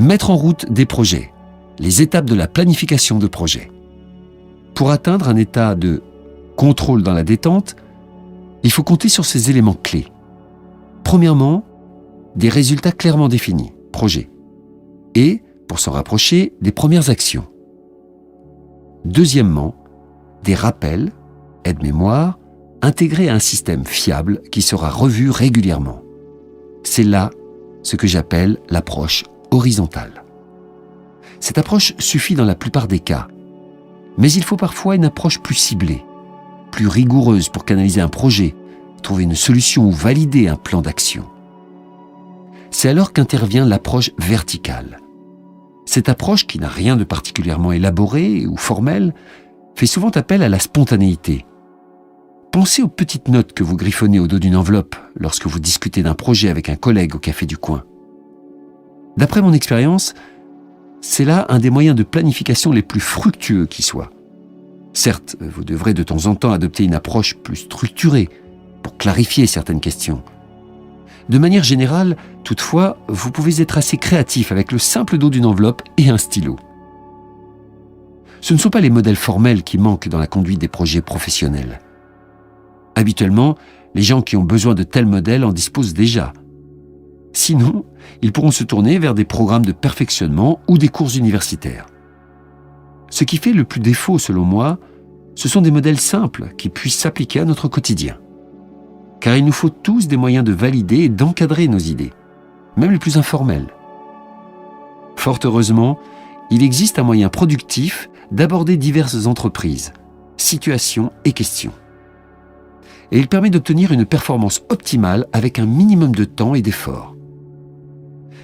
Mettre en route des projets. Les étapes de la planification de projet. Pour atteindre un état de contrôle dans la détente, il faut compter sur ces éléments clés. Premièrement, des résultats clairement définis, projet. Et, pour s'en rapprocher, des premières actions. Deuxièmement, des rappels, aide-mémoire, intégrés à un système fiable qui sera revu régulièrement. C'est là ce que j'appelle l'approche horizontale. Cette approche suffit dans la plupart des cas, mais il faut parfois une approche plus ciblée, plus rigoureuse pour canaliser un projet, trouver une solution ou valider un plan d'action. C'est alors qu'intervient l'approche verticale. Cette approche, qui n'a rien de particulièrement élaboré ou formel, fait souvent appel à la spontanéité. Pensez aux petites notes que vous griffonnez au dos d'une enveloppe lorsque vous discutez d'un projet avec un collègue au café du coin. D'après mon expérience, c'est là un des moyens de planification les plus fructueux qui soit. Certes, vous devrez de temps en temps adopter une approche plus structurée pour clarifier certaines questions. De manière générale, toutefois, vous pouvez être assez créatif avec le simple dos d'une enveloppe et un stylo. Ce ne sont pas les modèles formels qui manquent dans la conduite des projets professionnels. Habituellement, les gens qui ont besoin de tels modèles en disposent déjà. Sinon, ils pourront se tourner vers des programmes de perfectionnement ou des cours universitaires. Ce qui fait le plus défaut, selon moi, ce sont des modèles simples qui puissent s'appliquer à notre quotidien. Car il nous faut tous des moyens de valider et d'encadrer nos idées, même les plus informelles. Fort heureusement, il existe un moyen productif d'aborder diverses entreprises, situations et questions. Et il permet d'obtenir une performance optimale avec un minimum de temps et d'effort.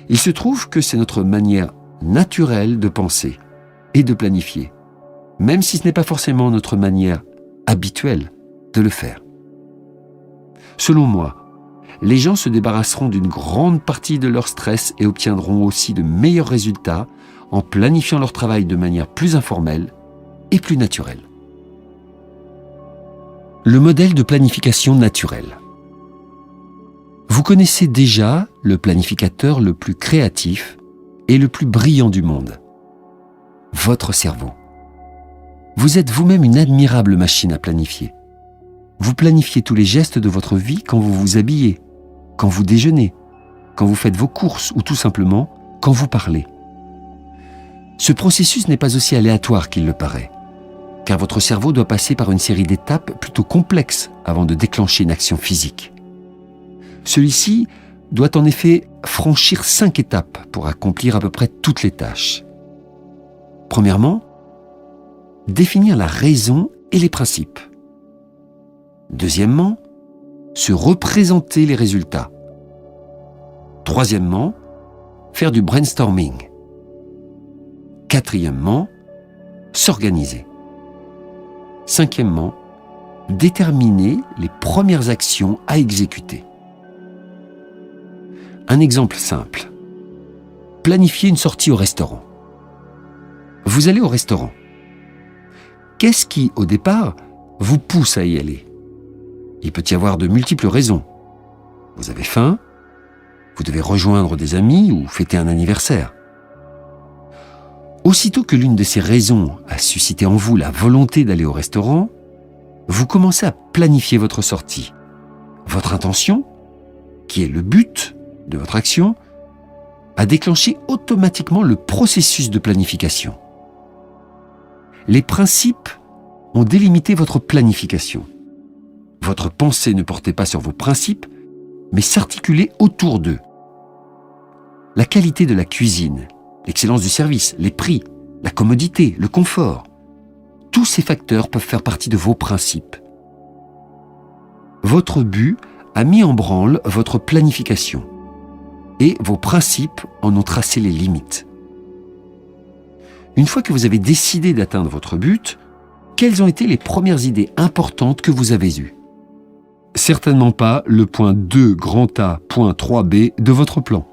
Il se trouve que c'est notre manière naturelle de penser et de planifier, même si ce n'est pas forcément notre manière habituelle de le faire. Selon moi, les gens se débarrasseront d'une grande partie de leur stress et obtiendront aussi de meilleurs résultats en planifiant leur travail de manière plus informelle et plus naturelle. Le modèle de planification naturelle. Vous connaissez déjà le planificateur le plus créatif et le plus brillant du monde. Votre cerveau. Vous êtes vous-même une admirable machine à planifier. Vous planifiez tous les gestes de votre vie quand vous vous habillez, quand vous déjeunez, quand vous faites vos courses ou tout simplement quand vous parlez. Ce processus n'est pas aussi aléatoire qu'il le paraît, car votre cerveau doit passer par une série d'étapes plutôt complexes avant de déclencher une action physique. Celui-ci doit en effet franchir 5 étapes pour accomplir à peu près toutes les tâches. Premièrement, définir la raison et les principes. Deuxièmement, se représenter les résultats. Troisièmement, faire du brainstorming. Quatrièmement, s'organiser. Cinquièmement, déterminer les premières actions à exécuter. Un exemple simple. Planifier une sortie au restaurant. Vous allez au restaurant. Qu'est-ce qui, au départ, vous pousse à y aller ? Il peut y avoir de multiples raisons. Vous avez faim, vous devez rejoindre des amis ou fêter un anniversaire. Aussitôt que l'une de ces raisons a suscité en vous la volonté d'aller au restaurant, vous commencez à planifier votre sortie. Votre intention, qui est le but de votre action, a déclenché automatiquement le processus de planification. Les principes ont délimité votre planification. Votre pensée ne portait pas sur vos principes, mais s'articulait autour d'eux. La qualité de la cuisine, l'excellence du service, les prix, la commodité, le confort, tous ces facteurs peuvent faire partie de vos principes. Votre but a mis en branle votre planification et vos principes en ont tracé les limites. Une fois que vous avez décidé d'atteindre votre but, quelles ont été les premières idées importantes que vous avez eues ? Certainement pas le point 2 grand A, point 3B de votre plan.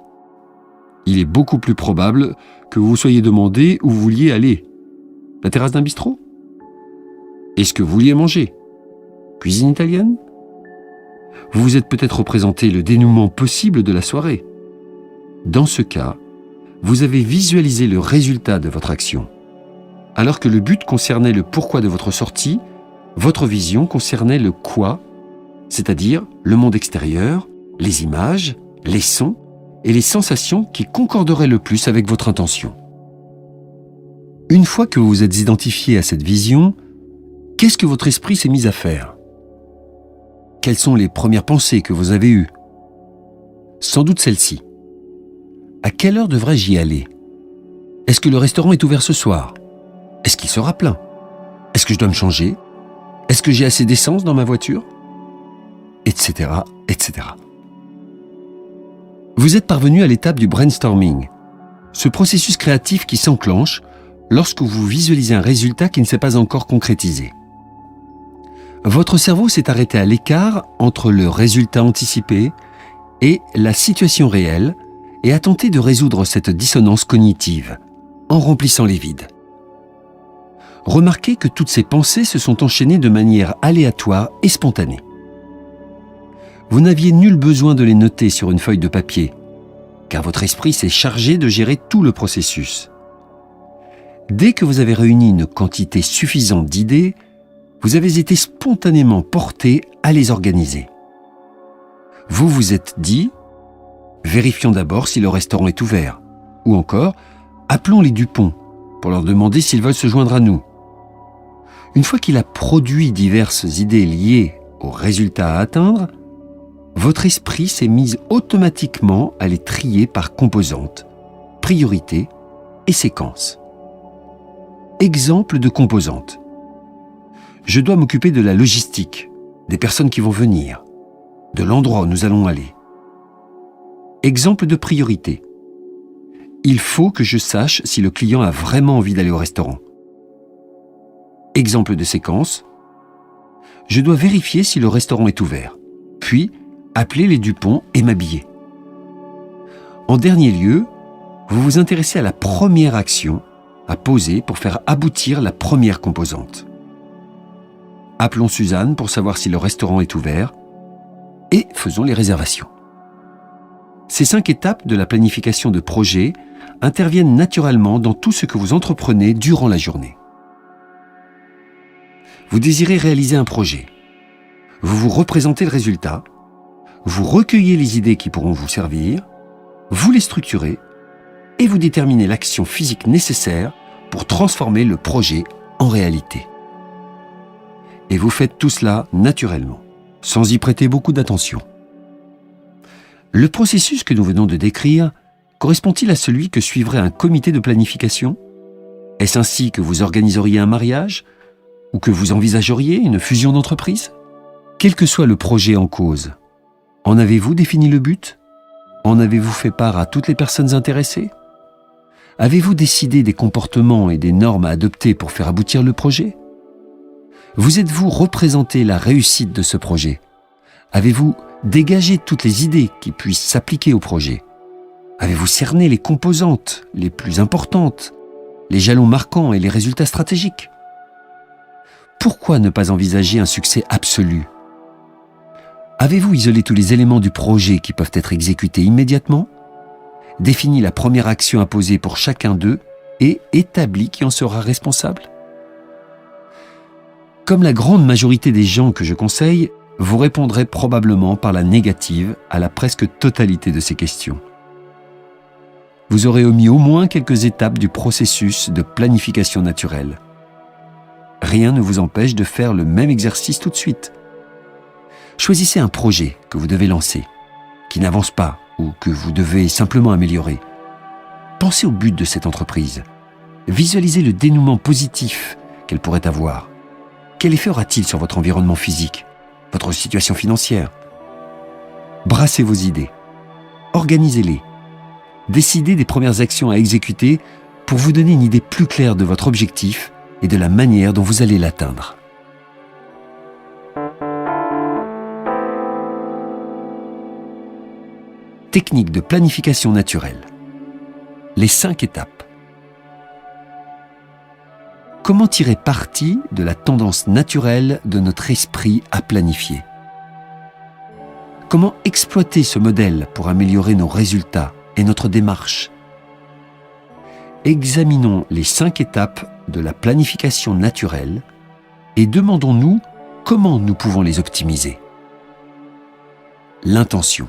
Il est beaucoup plus probable que vous vous soyez demandé où vous vouliez aller. La terrasse d'un bistrot ? Est-ce que vous vouliez manger ? Cuisine italienne ? Vous vous êtes peut-être représenté le dénouement possible de la soirée. Dans ce cas, vous avez visualisé le résultat de votre action. Alors que le but concernait le pourquoi de votre sortie, votre vision concernait le quoi, c'est-à-dire le monde extérieur, les images, les sons et les sensations qui concorderaient le plus avec votre intention. Une fois que vous vous êtes identifié à cette vision, qu'est-ce que votre esprit s'est mis à faire? Quelles sont les premières pensées que vous avez eues? Sans doute celle-ci. À quelle heure devrais-je y aller? Est-ce que le restaurant est ouvert ce soir? Est-ce qu'il sera plein? Est-ce que je dois me changer? Est-ce que j'ai assez d'essence dans ma voiture? Etc., etc. Vous êtes parvenu à l'étape du brainstorming, ce processus créatif qui s'enclenche lorsque vous visualisez un résultat qui ne s'est pas encore concrétisé. Votre cerveau s'est arrêté à l'écart entre le résultat anticipé et la situation réelle et a tenté de résoudre cette dissonance cognitive en remplissant les vides. Remarquez que toutes ces pensées se sont enchaînées de manière aléatoire et spontanée. Vous n'aviez nul besoin de les noter sur une feuille de papier, car votre esprit s'est chargé de gérer tout le processus. Dès que vous avez réuni une quantité suffisante d'idées, vous avez été spontanément porté à les organiser. Vous vous êtes dit « Vérifions d'abord si le restaurant est ouvert » ou encore « Appelons les Dupont pour leur demander s'ils veulent se joindre à nous ». Une fois qu'il a produit diverses idées liées au résultat à atteindre, votre esprit s'est mis automatiquement à les trier par composantes, priorités et séquences. Exemple de composantes. Je dois m'occuper de la logistique, des personnes qui vont venir, de l'endroit où nous allons aller. Exemple de priorité. Il faut que je sache si le client a vraiment envie d'aller au restaurant. Exemple de séquence. Je dois vérifier si le restaurant est ouvert, puis appeler les Dupont et m'habiller. En dernier lieu, vous vous intéressez à la première action à poser pour faire aboutir la première composante. Appelons Suzanne pour savoir si le restaurant est ouvert et faisons les réservations. Ces 5 étapes de la planification de projet interviennent naturellement dans tout ce que vous entreprenez durant la journée. Vous désirez réaliser un projet. Vous vous représentez le résultat, vous recueillez les idées qui pourront vous servir, vous les structurez et vous déterminez l'action physique nécessaire pour transformer le projet en réalité. Et vous faites tout cela naturellement, sans y prêter beaucoup d'attention. Le processus que nous venons de décrire correspond-il à celui que suivrait un comité de planification? Est-ce ainsi que vous organiseriez un mariage? Ou que vous envisageriez une fusion d'entreprise? Quel que soit le projet en cause, en avez-vous défini le but? En avez-vous fait part à toutes les personnes intéressées? Avez-vous décidé des comportements et des normes à adopter pour faire aboutir le projet? Vous êtes-vous représenté la réussite de ce projet? Avez-vous dégagé toutes les idées qui puissent s'appliquer au projet? Avez-vous cerné les composantes les plus importantes, les jalons marquants et les résultats stratégiques? Pourquoi ne pas envisager un succès absolu? Avez-vous isolé tous les éléments du projet qui peuvent être exécutés immédiatement? Défini la première action à poser pour chacun d'eux et établi qui en sera responsable? Comme la grande majorité des gens que je conseille, vous répondrez probablement par la négative à la presque totalité de ces questions. Vous aurez omis au moins quelques étapes du processus de planification naturelle. Rien ne vous empêche de faire le même exercice tout de suite. Choisissez un projet que vous devez lancer, qui n'avance pas ou que vous devez simplement améliorer. Pensez au but de cette entreprise. Visualisez le dénouement positif qu'elle pourrait avoir. Quel effet aura-t-il sur votre environnement physique, votre situation financière? Brassez vos idées. Organisez-les. Décidez des premières actions à exécuter pour vous donner une idée plus claire de votre objectif et de la manière dont vous allez l'atteindre. Technique de planification naturelle. Les 5 étapes. Comment tirer parti de la tendance naturelle de notre esprit à planifier? Comment exploiter ce modèle pour améliorer nos résultats et notre démarche? examinons les 5 étapes de la planification naturelle et demandons-nous comment nous pouvons les optimiser. L'intention.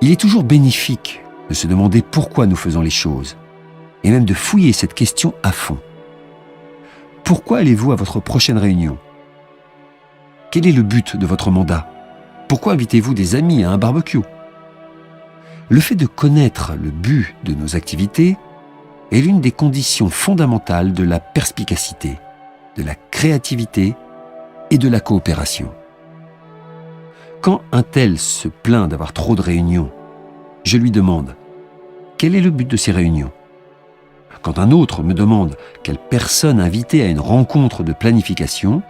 Il est toujours bénéfique de se demander pourquoi nous faisons les choses et même de fouiller cette question à fond. Pourquoi allez-vous à votre prochaine réunion? Quel est le but de votre mandat? Pourquoi invitez-vous des amis à un barbecue? Le fait de connaître le but de nos activités est l'une des conditions fondamentales de la perspicacité, de la créativité et de la coopération. Quand un tel se plaint d'avoir trop de réunions, je lui demande « Quel est le but de ces réunions ?» Quand un autre me demande quelle personne inviter à une rencontre de planification,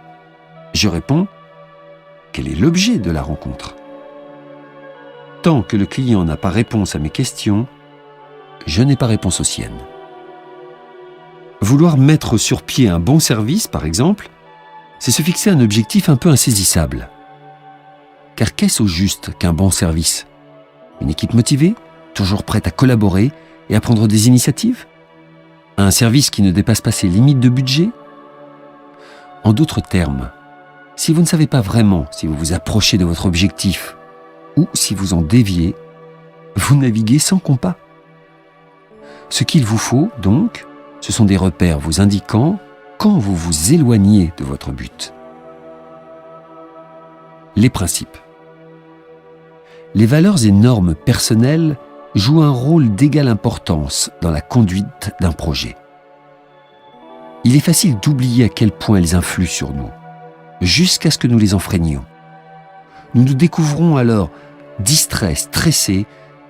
je réponds « Quel est l'objet de la rencontre ?» Tant que le client n'a pas réponse à mes questions, je n'ai pas réponse aux siennes. Vouloir mettre sur pied un bon service, par exemple, c'est se fixer un objectif un peu insaisissable. Car qu'est-ce au juste qu'un bon service? Une équipe motivée, toujours prête à collaborer et à prendre des initiatives? Un service qui ne dépasse pas ses limites de budget? En d'autres termes, si vous ne savez pas vraiment si vous vous approchez de votre objectif ou si vous en déviez, vous naviguez sans compas. Ce qu'il vous faut, donc, ce sont des repères vous indiquant quand vous vous éloignez de votre but. Les principes. Les valeurs et normes personnelles jouent un rôle d'égale importance dans la conduite d'un projet. Il est facile d'oublier à quel point elles influent sur nous, jusqu'à ce que nous les enfreignions. Nous nous découvrons alors distraits, stressés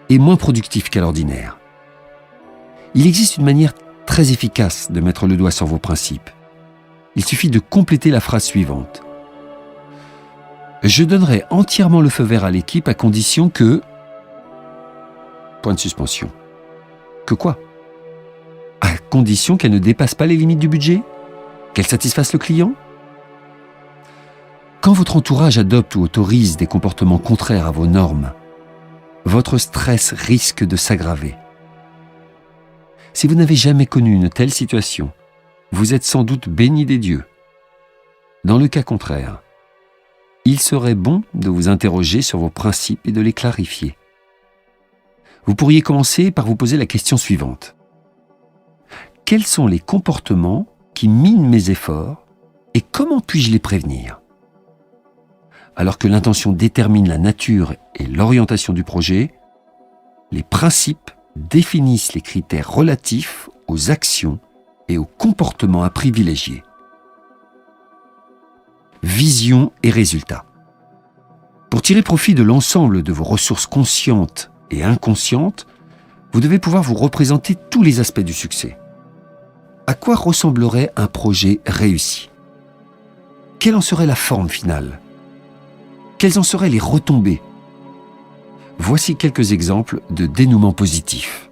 et moins productifs qu'à l'ordinaire. Il existe une manière très efficace de mettre le doigt sur vos principes. Il suffit de compléter la phrase suivante. Je donnerai entièrement le feu vert à l'équipe à condition que... Point de suspension. Que quoi? À condition qu'elle ne dépasse pas les limites du budget? Qu'elle satisfasse le client? Quand votre entourage adopte ou autorise des comportements contraires à vos normes, votre stress risque de s'aggraver. Si vous n'avez jamais connu une telle situation, vous êtes sans doute béni des dieux. Dans le cas contraire, il serait bon de vous interroger sur vos principes et de les clarifier. Vous pourriez commencer par vous poser la question suivante. Quels sont les comportements qui minent mes efforts et comment puis-je les prévenir? Alors que l'intention détermine la nature et l'orientation du projet, les principes définissent les critères relatifs aux actions et aux comportements à privilégier. Vision et résultats. Pour tirer profit de l'ensemble de vos ressources conscientes et inconscientes, vous devez pouvoir vous représenter tous les aspects du succès. À quoi ressemblerait un projet réussi? Quelle en serait la forme finale? Quelles en seraient les retombées? Voici quelques exemples de dénouement positif.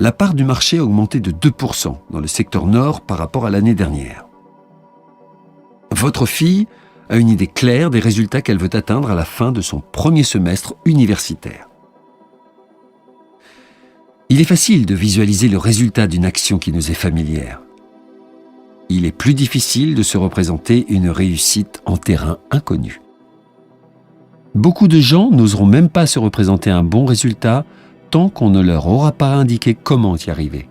La part du marché a augmenté de 2% dans le secteur nord par rapport à l'année dernière. Votre fille a une idée claire des résultats qu'elle veut atteindre à la fin de son premier semestre universitaire. Il est facile de visualiser le résultat d'une action qui nous est familière. Il est plus difficile de se représenter une réussite en terrain inconnu. Beaucoup de gens n'oseront même pas se représenter un bon résultat tant qu'on ne leur aura pas indiqué comment y arriver.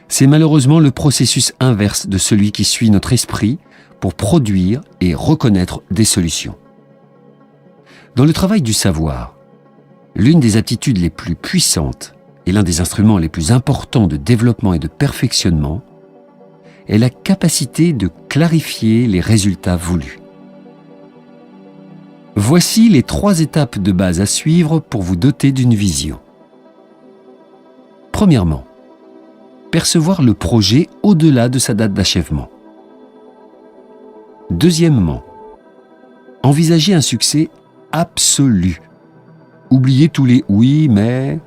C'est malheureusement le processus inverse de celui qui suit notre esprit pour produire et reconnaître des solutions. Dans le travail du savoir, l'une des aptitudes les plus puissantes et l'un des instruments les plus importants de développement et de perfectionnement est la capacité de clarifier les résultats voulus. Voici les 3 étapes de base à suivre pour vous doter d'une vision. Premièrement, percevoir le projet au-delà de sa date d'achèvement. Deuxièmement, envisager un succès absolu. Oubliez tous les « oui, mais ».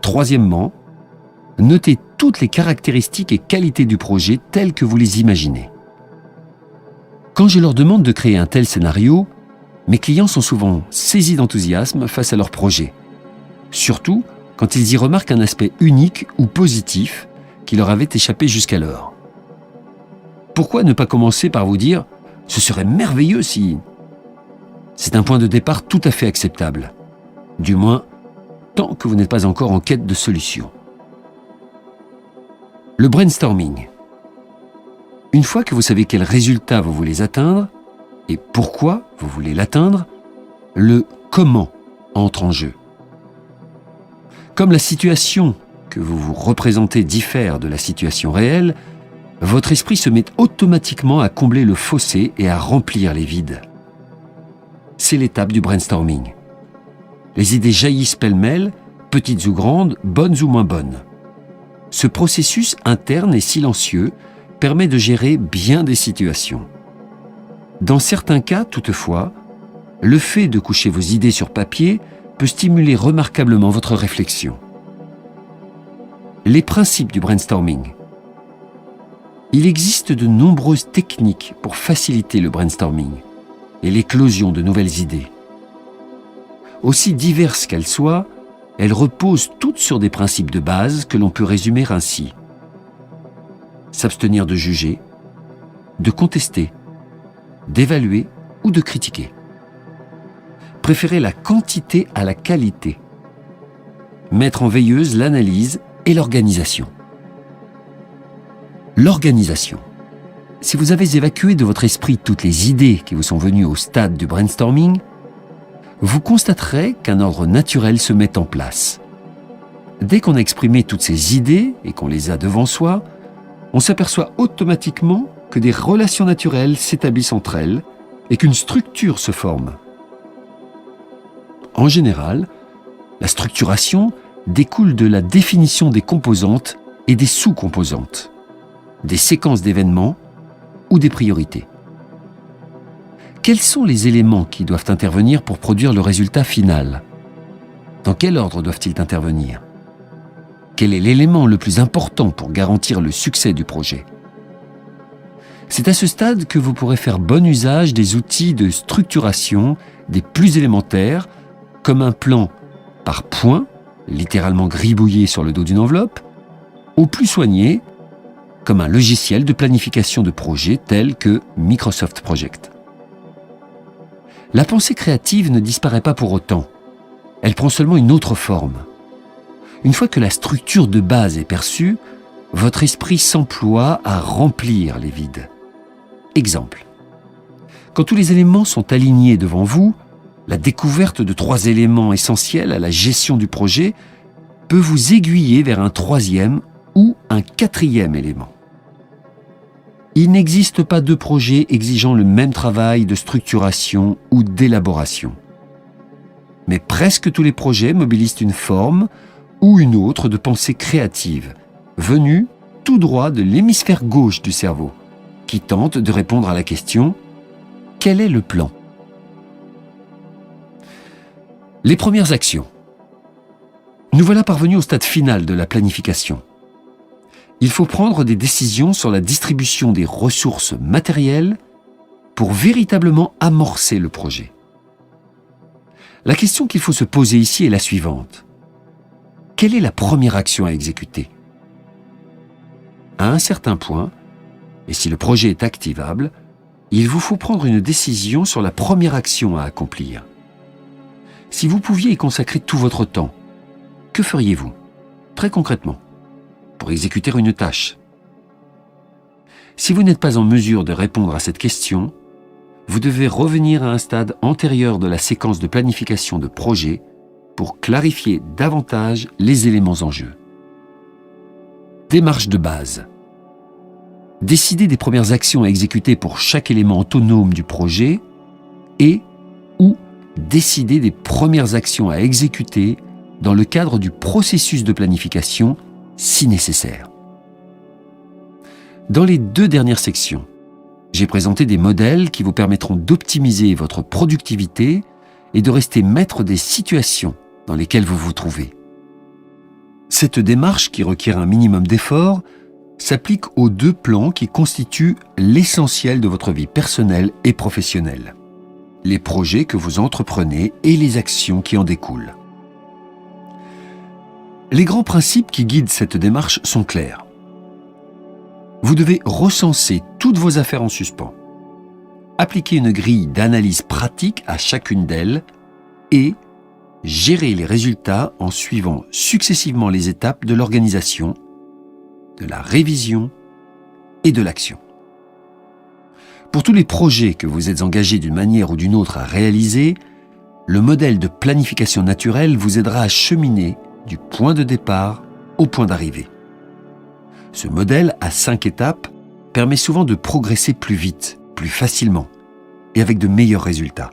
Troisièmement, notez toutes les caractéristiques et qualités du projet telles que vous les imaginez. Quand je leur demande de créer un tel scénario, Mes clients sont souvent saisis d'enthousiasme face à leur projet, surtout quand ils y remarquent un aspect unique ou positif qui leur avait échappé jusqu'alors. Pourquoi ne pas commencer par vous dire « ce serait merveilleux si… » C'est un point de départ tout à fait acceptable, du moins tant que vous n'êtes pas encore en quête de solutions. Le brainstorming. Une fois que vous savez quel résultat vous voulez atteindre et pourquoi vous voulez l'atteindre, le comment entre en jeu. Comme la situation que vous vous représentez diffère de la situation réelle, votre esprit se met automatiquement à combler le fossé et à remplir les vides. C'est l'étape du brainstorming. Les idées jaillissent pêle-mêle, petites ou grandes, bonnes ou moins bonnes. Ce processus interne et silencieux permet de gérer bien des situations. Dans certains cas, toutefois, le fait de coucher vos idées sur papier peut stimuler remarquablement votre réflexion. Les principes du brainstorming. Il existe de nombreuses techniques pour faciliter le brainstorming et l'éclosion de nouvelles idées. Aussi diverses qu'elles soient, elles reposent toutes sur des principes de base que l'on peut résumer ainsi. S'abstenir de juger, de contester, d'évaluer ou de critiquer. Préférer la quantité à la qualité. Mettre en veilleuse l'analyse et l'organisation. L'organisation. Si vous avez évacué de votre esprit toutes les idées qui vous sont venues au stade du brainstorming, vous constaterez qu'un ordre naturel se met en place. Dès qu'on a exprimé toutes ces idées et qu'on les a devant soi, on s'aperçoit automatiquement que des relations naturelles s'établissent entre elles et qu'une structure se forme. En général, la structuration découle de la définition des composantes et des sous-composantes, des séquences d'événements ou des priorités. Quels sont les éléments qui doivent intervenir pour produire le résultat final? Dans quel ordre doivent-ils intervenir? Quel est l'élément le plus important pour garantir le succès du projet? C'est à ce stade que vous pourrez faire bon usage des outils de structuration des plus élémentaires, comme un plan par points, littéralement gribouillé sur le dos d'une enveloppe, aux plus soignés, comme un logiciel de planification de projet tel que Microsoft Project. La pensée créative ne disparaît pas pour autant. Elle prend seulement une autre forme. Une fois que la structure de base est perçue, votre esprit s'emploie à remplir les vides. Exemple. Quand tous les éléments sont alignés devant vous, la découverte de 3 éléments essentiels à la gestion du projet peut vous aiguiller vers un 3e ou un 4e élément. Il n'existe pas 2 projets exigeant le même travail de structuration ou d'élaboration. Mais presque tous les projets mobilisent une forme ou une autre de pensée créative, venue tout droit de l'hémisphère gauche du cerveau, qui tente de répondre à la question « Quel est le plan ?» Les premières actions. Nous voilà parvenus au stade final de la planification. Il faut prendre des décisions sur la distribution des ressources matérielles pour véritablement amorcer le projet. La question qu'il faut se poser ici est la suivante. Quelle est la première action à exécuter? À un certain point, et si le projet est activable, il vous faut prendre une décision sur la première action à accomplir. Si vous pouviez y consacrer tout votre temps, que feriez-vous, très concrètement, pour exécuter une tâche? Si vous n'êtes pas en mesure de répondre à cette question, vous devez revenir à un stade antérieur de la séquence de planification de projet pour clarifier davantage les éléments en jeu. Démarche de base. Décider des premières actions à exécuter pour chaque élément autonome du projet et ou décider des premières actions à exécuter dans le cadre du processus de planification si nécessaire. Dans les 2 dernières sections, j'ai présenté des modèles qui vous permettront d'optimiser votre productivité et de rester maître des situations dans lesquelles vous vous trouvez. Cette démarche, qui requiert un minimum d'effort, s'applique aux 2 plans qui constituent l'essentiel de votre vie personnelle et professionnelle. les projets que vous entreprenez et les actions qui en découlent. Les grands principes qui guident cette démarche sont clairs. Vous devez recenser toutes vos affaires en suspens, appliquer une grille d'analyse pratique à chacune d'elles et gérer les résultats en suivant successivement les étapes de l'organisation, de la révision et de l'action. Pour tous les projets que vous êtes engagés d'une manière ou d'une autre à réaliser, le modèle de planification naturelle vous aidera à cheminer du point de départ au point d'arrivée. Ce modèle à 5 étapes permet souvent de progresser plus vite, plus facilement et avec de meilleurs résultats.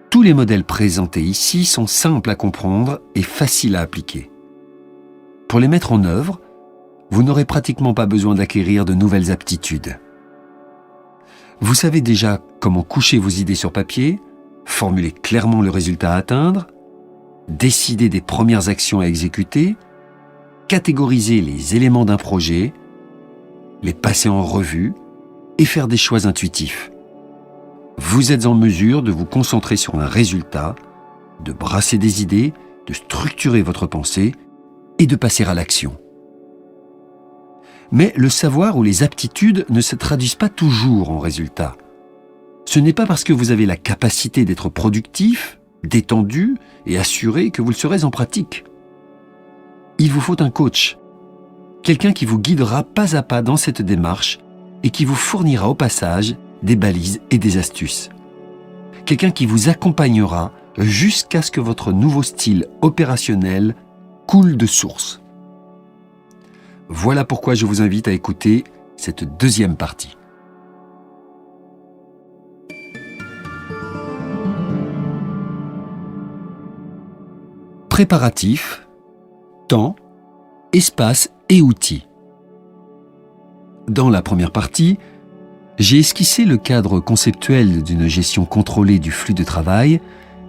Tous les modèles présentés ici sont simples à comprendre et faciles à appliquer. Pour les mettre en œuvre, vous n'aurez pratiquement pas besoin d'acquérir de nouvelles aptitudes. Vous savez déjà comment coucher vos idées sur papier, formuler clairement le résultat à atteindre, décider des premières actions à exécuter, catégoriser les éléments d'un projet, les passer en revue et faire des choix intuitifs. Vous êtes en mesure de vous concentrer sur un résultat, de brasser des idées, de structurer votre pensée et de passer à l'action. Mais le savoir ou les aptitudes ne se traduisent pas toujours en résultats. Ce n'est pas parce que vous avez la capacité d'être productif, détendu et assuré que vous le serez en pratique. Il vous faut un coach, quelqu'un qui vous guidera pas à pas dans cette démarche et qui vous fournira au passage des balises et des astuces. Quelqu'un qui vous accompagnera jusqu'à ce que votre nouveau style opérationnel coule de source. Voilà pourquoi je vous invite à écouter cette deuxième partie. Préparatifs, temps, espace et outils. Dans la première partie, j'ai esquissé le cadre conceptuel d'une gestion contrôlée du flux de travail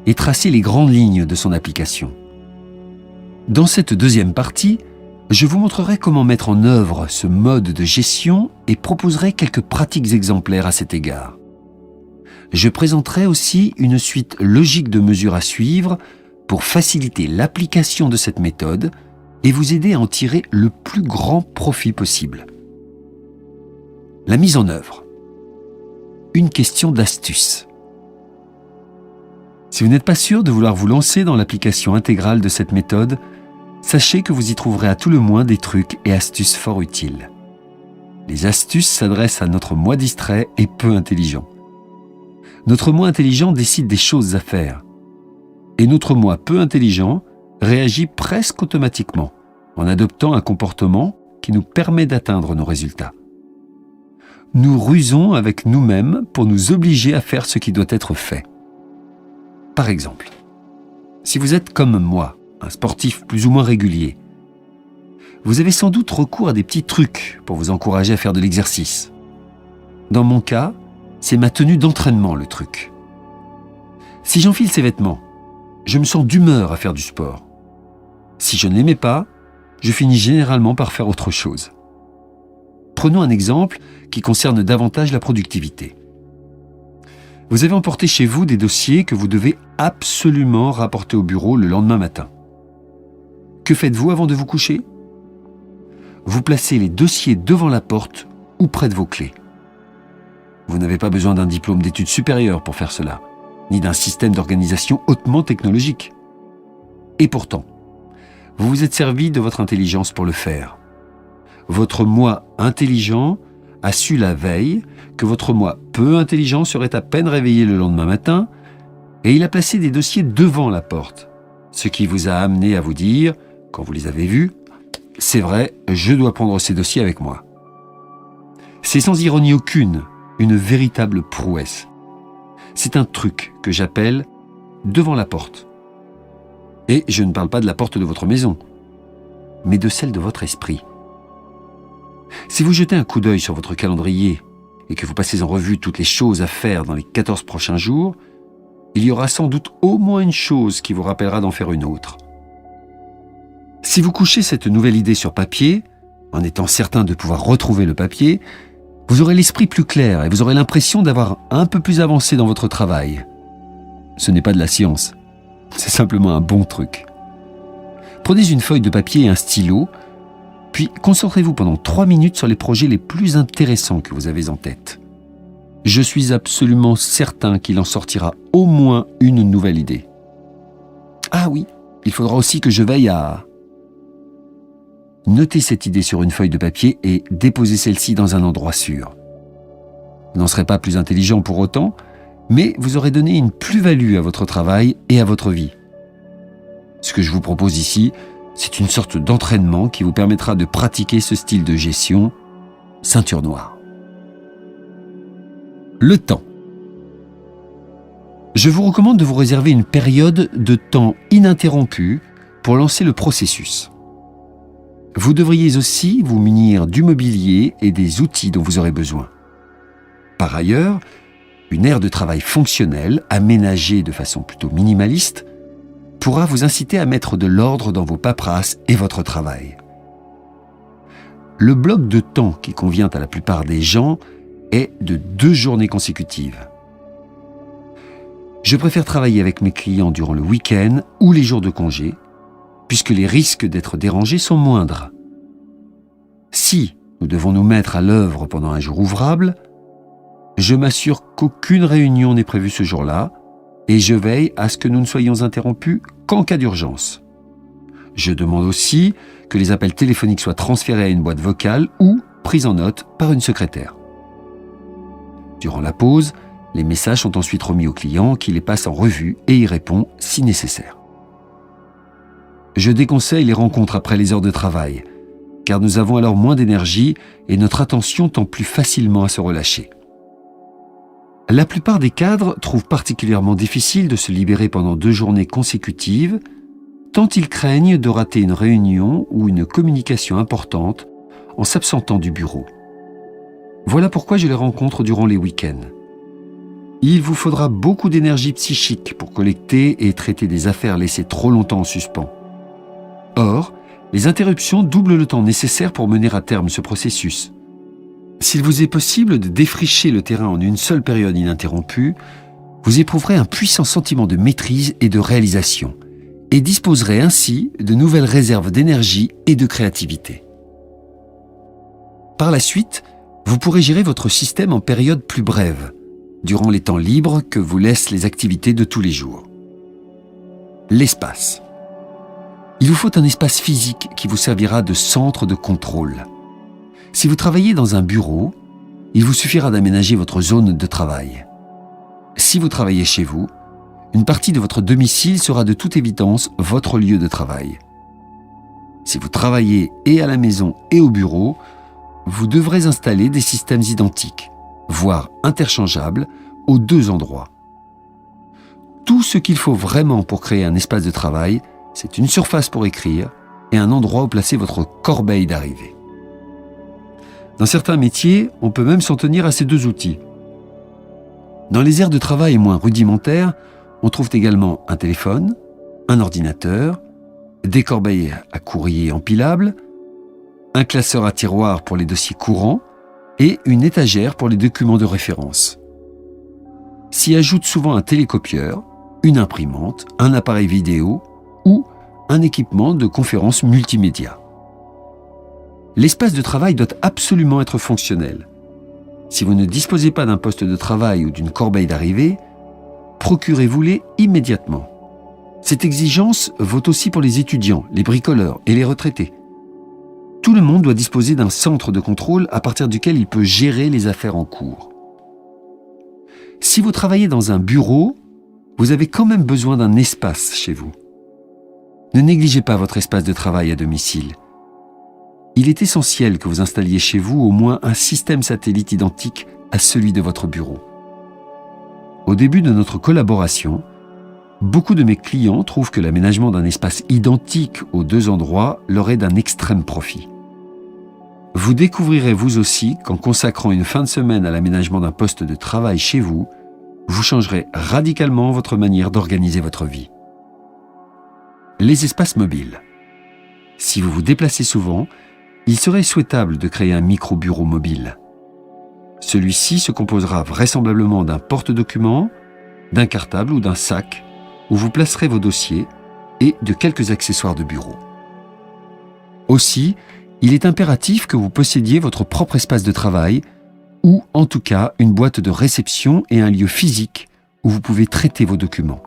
et tracé les grandes lignes de son application. Dans cette deuxième partie, je vous montrerai comment mettre en œuvre ce mode de gestion et proposerai quelques pratiques exemplaires à cet égard. Je présenterai aussi une suite logique de mesures à suivre pour faciliter l'application de cette méthode et vous aider à en tirer le plus grand profit possible. La mise en œuvre. Une question d'astuce. Si vous n'êtes pas sûr de vouloir vous lancer dans l'application intégrale de cette méthode, sachez que vous y trouverez à tout le moins des trucs et astuces fort utiles. Les astuces s'adressent à notre moi distrait et peu intelligent. Notre moi intelligent décide des choses à faire. Et notre moi peu intelligent réagit presque automatiquement en adoptant un comportement qui nous permet d'atteindre nos résultats. Nous rusons avec nous-mêmes pour nous obliger à faire ce qui doit être fait. Par exemple, si vous êtes comme moi, un sportif plus ou moins régulier, vous avez sans doute recours à des petits trucs pour vous encourager à faire de l'exercice. Dans mon cas, c'est ma tenue d'entraînement le truc. Si j'enfile ces vêtements, je me sens d'humeur à faire du sport. Si je ne l'aimais pas, je finis généralement par faire autre chose. Prenons un exemple qui concerne davantage la productivité. Vous avez emporté chez vous des dossiers que vous devez absolument rapporter au bureau le lendemain matin. Que faites-vous avant de vous coucher ? Vous placez les dossiers devant la porte ou près de vos clés. Vous n'avez pas besoin d'un diplôme d'études supérieures pour faire cela, ni d'un système d'organisation hautement technologique. Et pourtant, vous vous êtes servi de votre intelligence pour le faire. Votre moi intelligent a su la veille que votre moi peu intelligent serait à peine réveillé le lendemain matin et il a placé des dossiers devant la porte, ce qui vous a amené à vous dire, quand vous les avez vus, « C'est vrai, je dois prendre ces dossiers avec moi ». C'est sans ironie aucune une véritable prouesse. C'est un truc que j'appelle « devant la porte ». Et je ne parle pas de la porte de votre maison, mais de celle de votre esprit. Si vous jetez un coup d'œil sur votre calendrier et que vous passez en revue toutes les choses à faire dans les 14 prochains jours, il y aura sans doute au moins une chose qui vous rappellera d'en faire une autre. Si vous couchez cette nouvelle idée sur papier, en étant certain de pouvoir retrouver le papier, Vous aurez l'esprit plus clair et vous aurez l'impression d'avoir un peu plus avancé dans votre travail. Ce n'est pas de la science, c'est simplement un bon truc. Prenez une feuille de papier et un stylo, puis concentrez-vous pendant 3 minutes sur les projets les plus intéressants que vous avez en tête. Je suis absolument certain qu'il en sortira au moins une nouvelle idée. Ah oui, il faudra aussi que je veille à... Notez cette idée sur une feuille de papier et déposez celle-ci dans un endroit sûr. Vous n'en serez pas plus intelligent pour autant, mais vous aurez donné une plus-value à votre travail et à votre vie. Ce que je vous propose ici, c'est une sorte d'entraînement qui vous permettra de pratiquer ce style de gestion ceinture noire. Le temps. Je vous recommande de vous réserver une période de temps ininterrompue pour lancer le processus. Vous devriez aussi vous munir du mobilier et des outils dont vous aurez besoin. Par ailleurs, une aire de travail fonctionnelle, aménagée de façon plutôt minimaliste, pourra vous inciter à mettre de l'ordre dans vos paperasses et votre travail. Le bloc de temps qui convient à la plupart des gens est de 2 journées consécutives. Je préfère travailler avec mes clients durant le week-end ou les jours de congé, puisque les risques d'être dérangés sont moindres. Si nous devons nous mettre à l'œuvre pendant un jour ouvrable, je m'assure qu'aucune réunion n'est prévue ce jour-là et je veille à ce que nous ne soyons interrompus qu'en cas d'urgence. Je demande aussi que les appels téléphoniques soient transférés à une boîte vocale ou pris en note par une secrétaire. Durant la pause, les messages sont ensuite remis au client qui les passe en revue et y répond si nécessaire. Je déconseille les rencontres après les heures de travail, car nous avons alors moins d'énergie et notre attention tend plus facilement à se relâcher. La plupart des cadres trouvent particulièrement difficile de se libérer pendant 2 journées consécutives, tant ils craignent de rater une réunion ou une communication importante en s'absentant du bureau. Voilà pourquoi je les rencontre durant les week-ends. Il vous faudra beaucoup d'énergie psychique pour collecter et traiter des affaires laissées trop longtemps en suspens. Or, les interruptions doublent le temps nécessaire pour mener à terme ce processus. S'il vous est possible de défricher le terrain en une seule période ininterrompue, vous éprouverez un puissant sentiment de maîtrise et de réalisation, et disposerez ainsi de nouvelles réserves d'énergie et de créativité. Par la suite, vous pourrez gérer votre système en périodes plus brèves, durant les temps libres que vous laissent les activités de tous les jours. L'espace. Il vous faut un espace physique qui vous servira de centre de contrôle. Si vous travaillez dans un bureau, il vous suffira d'aménager votre zone de travail. Si vous travaillez chez vous, une partie de votre domicile sera de toute évidence votre lieu de travail. Si vous travaillez et à la maison et au bureau, vous devrez installer des systèmes identiques, voire interchangeables, aux 2 endroits. Tout ce qu'il faut vraiment pour créer un espace de travail, c'est une surface pour écrire et un endroit où placer votre corbeille d'arrivée. Dans certains métiers, on peut même s'en tenir à ces 2 outils. Dans les aires de travail moins rudimentaires, on trouve également un téléphone, un ordinateur, des corbeilles à courrier empilables, un classeur à tiroirs pour les dossiers courants et une étagère pour les documents de référence. S'y ajoute souvent un télécopieur, une imprimante, un appareil vidéo ou un équipement de conférence multimédia. L'espace de travail doit absolument être fonctionnel. Si vous ne disposez pas d'un poste de travail ou d'une corbeille d'arrivée, procurez-vous-les immédiatement. Cette exigence vaut aussi pour les étudiants, les bricoleurs et les retraités. Tout le monde doit disposer d'un centre de contrôle à partir duquel il peut gérer les affaires en cours. Si vous travaillez dans un bureau, vous avez quand même besoin d'un espace chez vous. Ne négligez pas votre espace de travail à domicile. Il est essentiel que vous installiez chez vous au moins un système satellite identique à celui de votre bureau. Au début de notre collaboration, beaucoup de mes clients trouvent que l'aménagement d'un espace identique aux 2 endroits leur est d'un extrême profit. Vous découvrirez vous aussi qu'en consacrant une fin de semaine à l'aménagement d'un poste de travail chez vous, vous changerez radicalement votre manière d'organiser votre vie. Les espaces mobiles. Si vous vous déplacez souvent, il serait souhaitable de créer un micro-bureau mobile. Celui-ci se composera vraisemblablement d'un porte-document, d'un cartable ou d'un sac où vous placerez vos dossiers et de quelques accessoires de bureau. Aussi, il est impératif que vous possédiez votre propre espace de travail ou en tout cas une boîte de réception et un lieu physique où vous pouvez traiter vos documents.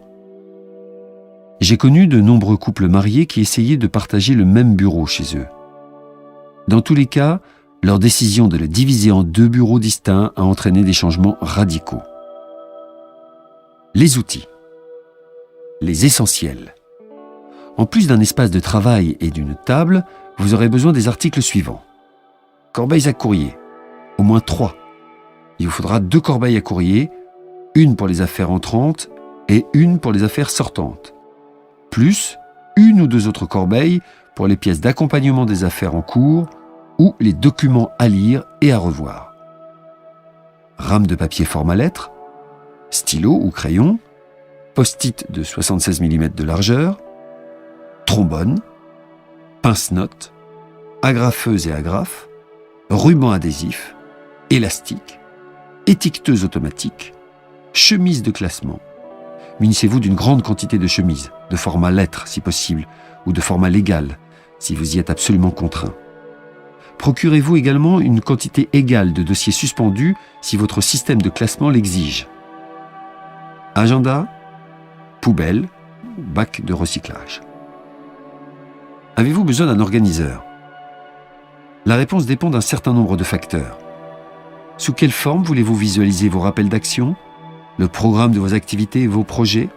J'ai connu de nombreux couples mariés qui essayaient de partager le même bureau chez eux. Dans tous les cas, leur décision de le diviser en 2 bureaux distincts a entraîné des changements radicaux. Les outils. Les essentiels. En plus d'un espace de travail et d'une table, vous aurez besoin des articles suivants. Corbeilles à courrier, au moins 3. Il vous faudra 2 corbeilles à courrier, une pour les affaires entrantes et une pour les affaires sortantes. Plus 1 ou 2 autres corbeilles pour les pièces d'accompagnement des affaires en cours ou les documents à lire et à revoir. Rame de papier format lettres, stylo ou crayon, post-it de 76 mm de largeur, trombone, pince-notes, agrafeuse et agrafe, ruban adhésif, élastique, étiqueteuse automatique, chemise de classement. Munissez-vous d'une grande quantité de chemises, de format lettres si possible, ou de format légal, si vous y êtes absolument contraint. Procurez-vous également une quantité égale de dossiers suspendus si votre système de classement l'exige. Agenda, poubelle, bac de recyclage. Avez-vous besoin d'un organiseur ? La réponse dépend d'un certain nombre de facteurs. Sous quelle forme voulez-vous visualiser vos rappels d'action, le programme de vos activités et vos projets ?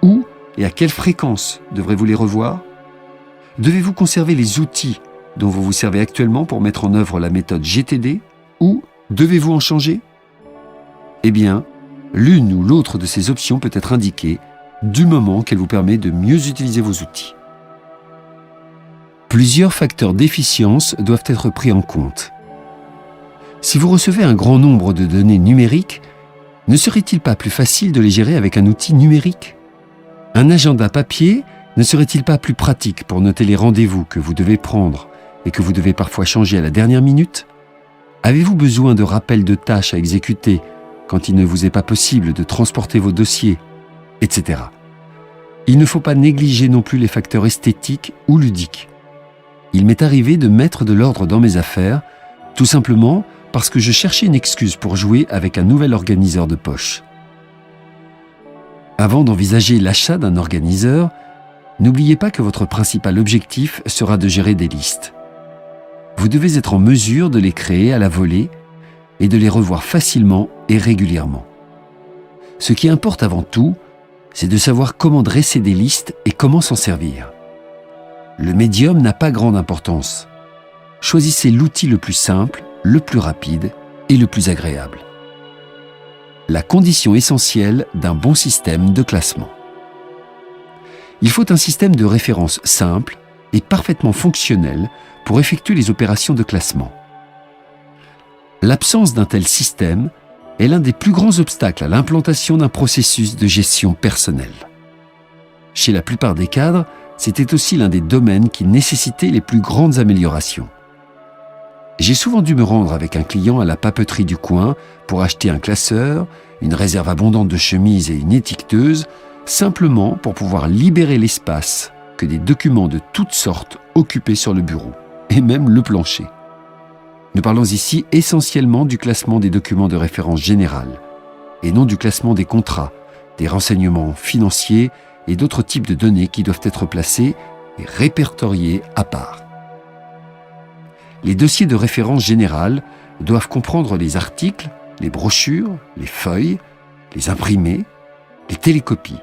Où et à quelle fréquence devrez-vous les revoir ? Devez-vous conserver les outils dont vous vous servez actuellement pour mettre en œuvre la méthode GTD ou devez-vous en changer ? Eh bien, l'une ou l'autre de ces options peut être indiquée du moment qu'elle vous permet de mieux utiliser vos outils. Plusieurs facteurs d'efficience doivent être pris en compte. Si vous recevez un grand nombre de données numériques, ne serait-il pas plus facile de les gérer avec un outil numérique ? Un agenda papier ne serait-il pas plus pratique pour noter les rendez-vous que vous devez prendre et que vous devez parfois changer à la dernière minute ? Avez-vous besoin de rappels de tâches à exécuter quand il ne vous est pas possible de transporter vos dossiers, etc. Il ne faut pas négliger non plus les facteurs esthétiques ou ludiques. Il m'est arrivé de mettre de l'ordre dans mes affaires, tout simplement parce que je cherchais une excuse pour jouer avec un nouvel organiseur de poche. Avant d'envisager l'achat d'un organiseur, n'oubliez pas que votre principal objectif sera de gérer des listes. Vous devez être en mesure de les créer à la volée et de les revoir facilement et régulièrement. Ce qui importe avant tout, c'est de savoir comment dresser des listes et comment s'en servir. Le médium n'a pas grande importance. Choisissez l'outil le plus simple, le plus rapide et le plus agréable. La condition essentielle d'un bon système de classement. Il faut un système de référence simple et parfaitement fonctionnel pour effectuer les opérations de classement. L'absence d'un tel système est l'un des plus grands obstacles à l'implantation d'un processus de gestion personnelle. Chez la plupart des cadres, c'était aussi l'un des domaines qui nécessitait les plus grandes améliorations. J'ai souvent dû me rendre avec un client à la papeterie du coin pour acheter un classeur, une réserve abondante de chemises et une étiqueteuse, simplement pour pouvoir libérer l'espace que des documents de toutes sortes occupaient sur le bureau, et même le plancher. Nous parlons ici essentiellement du classement des documents de référence générale, et non du classement des contrats, des renseignements financiers et d'autres types de données qui doivent être placés et répertoriés à part. Les dossiers de référence générale doivent comprendre les articles, les brochures, les feuilles, les imprimés, les télécopies.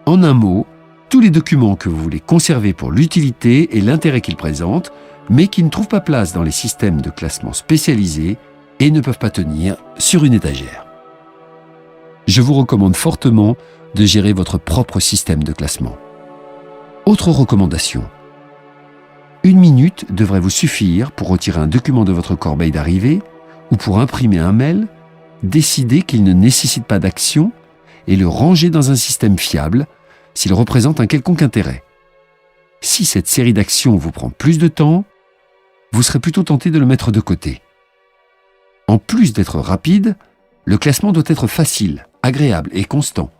En un mot, tous les documents que vous voulez conserver pour l'utilité et l'intérêt qu'ils présentent, mais qui ne trouvent pas place dans les systèmes de classement spécialisés et ne peuvent pas tenir sur une étagère. Je vous recommande fortement de gérer votre propre système de classement. Autre recommandation. 1 minute devrait vous suffire pour retirer un document de votre corbeille d'arrivée ou pour imprimer un mail, décider qu'il ne nécessite pas d'action et le ranger dans un système fiable s'il représente un quelconque intérêt. Si cette série d'actions vous prend plus de temps, vous serez plutôt tenté de le mettre de côté. En plus d'être rapide, le classement doit être facile, agréable et constant.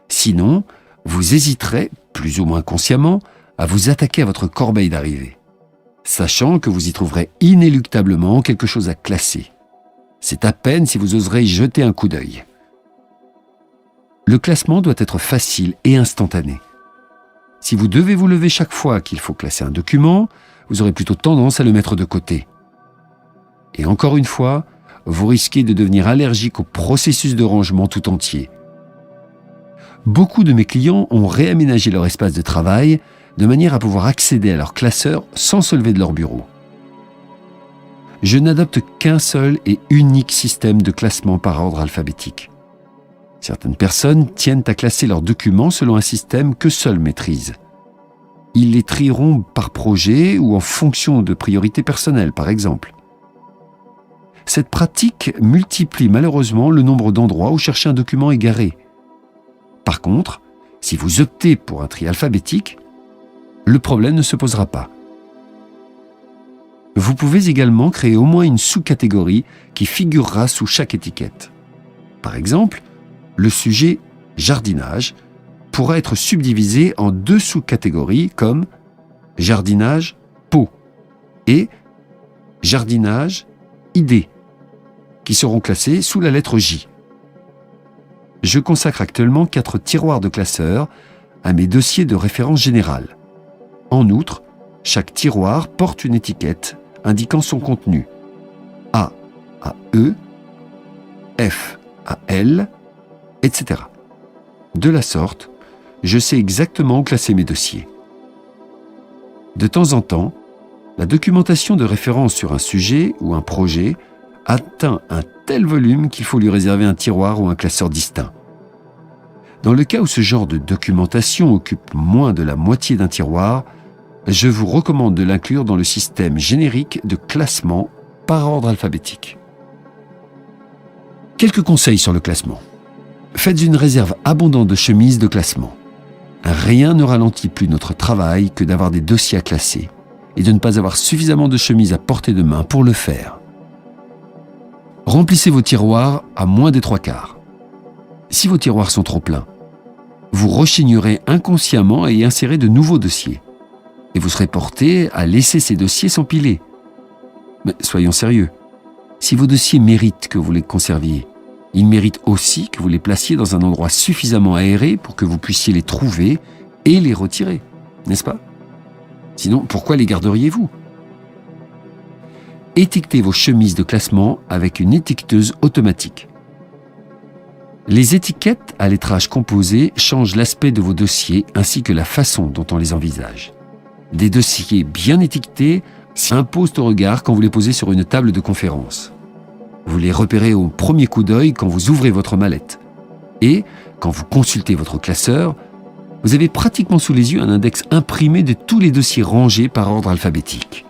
Sinon, vous hésiterez, plus ou moins consciemment, à vous attaquer à votre corbeille d'arrivée, sachant que vous y trouverez inéluctablement quelque chose à classer. C'est à peine si vous oserez y jeter un coup d'œil. Le classement doit être facile et instantané. Si vous devez vous lever chaque fois qu'il faut classer un document, vous aurez plutôt tendance à le mettre de côté. Et encore une fois, vous risquez de devenir allergique au processus de rangement tout entier. Beaucoup de mes clients ont réaménagé leur espace de travail de manière à pouvoir accéder à leur classeur sans se lever de leur bureau. Je n'adopte qu'un seul et unique système de classement par ordre alphabétique. Certaines personnes tiennent à classer leurs documents selon un système que seuls maîtrisent. Ils les trieront par projet ou en fonction de priorités personnelles, par exemple. Cette pratique multiplie malheureusement le nombre d'endroits où chercher un document est garé. Par contre, si vous optez pour un tri alphabétique, le problème ne se posera pas. Vous pouvez également créer au moins une sous-catégorie qui figurera sous chaque étiquette. Par exemple, le sujet « jardinage » pourra être subdivisé en 2 sous-catégories comme « jardinage pot » et « jardinage idée » qui seront classés sous la lettre J. Je consacre actuellement 4 tiroirs de classeurs à mes dossiers de référence générale. En outre, chaque tiroir porte une étiquette indiquant son contenu. A à E, F à L, etc. De la sorte, je sais exactement où classer mes dossiers. De temps en temps, la documentation de référence sur un sujet ou un projet atteint un tel volume qu'il faut lui réserver un tiroir ou un classeur distinct. Dans le cas où ce genre de documentation occupe moins de la moitié d'un tiroir, je vous recommande de l'inclure dans le système générique de classement par ordre alphabétique. Quelques conseils sur le classement. Faites une réserve abondante de chemises de classement. Rien ne ralentit plus notre travail que d'avoir des dossiers à classer et de ne pas avoir suffisamment de chemises à portée de main pour le faire. Remplissez vos tiroirs à moins des 3/4. Si vos tiroirs sont trop pleins, vous rechignerez inconsciemment à y insérer de nouveaux dossiers. Et vous serez porté à laisser ces dossiers s'empiler. Mais soyons sérieux. Si vos dossiers méritent que vous les conserviez, ils méritent aussi que vous les placiez dans un endroit suffisamment aéré pour que vous puissiez les trouver et les retirer, n'est-ce pas? Sinon, pourquoi les garderiez-vous? Étiquetez vos chemises de classement avec une étiqueteuse automatique. Les étiquettes à lettrage composé changent l'aspect de vos dossiers ainsi que la façon dont on les envisage. Des dossiers bien étiquetés s'imposent au regard quand vous les posez sur une table de conférence. Vous les repérez au premier coup d'œil quand vous ouvrez votre mallette. Et, quand vous consultez votre classeur, vous avez pratiquement sous les yeux un index imprimé de tous les dossiers rangés par ordre alphabétique.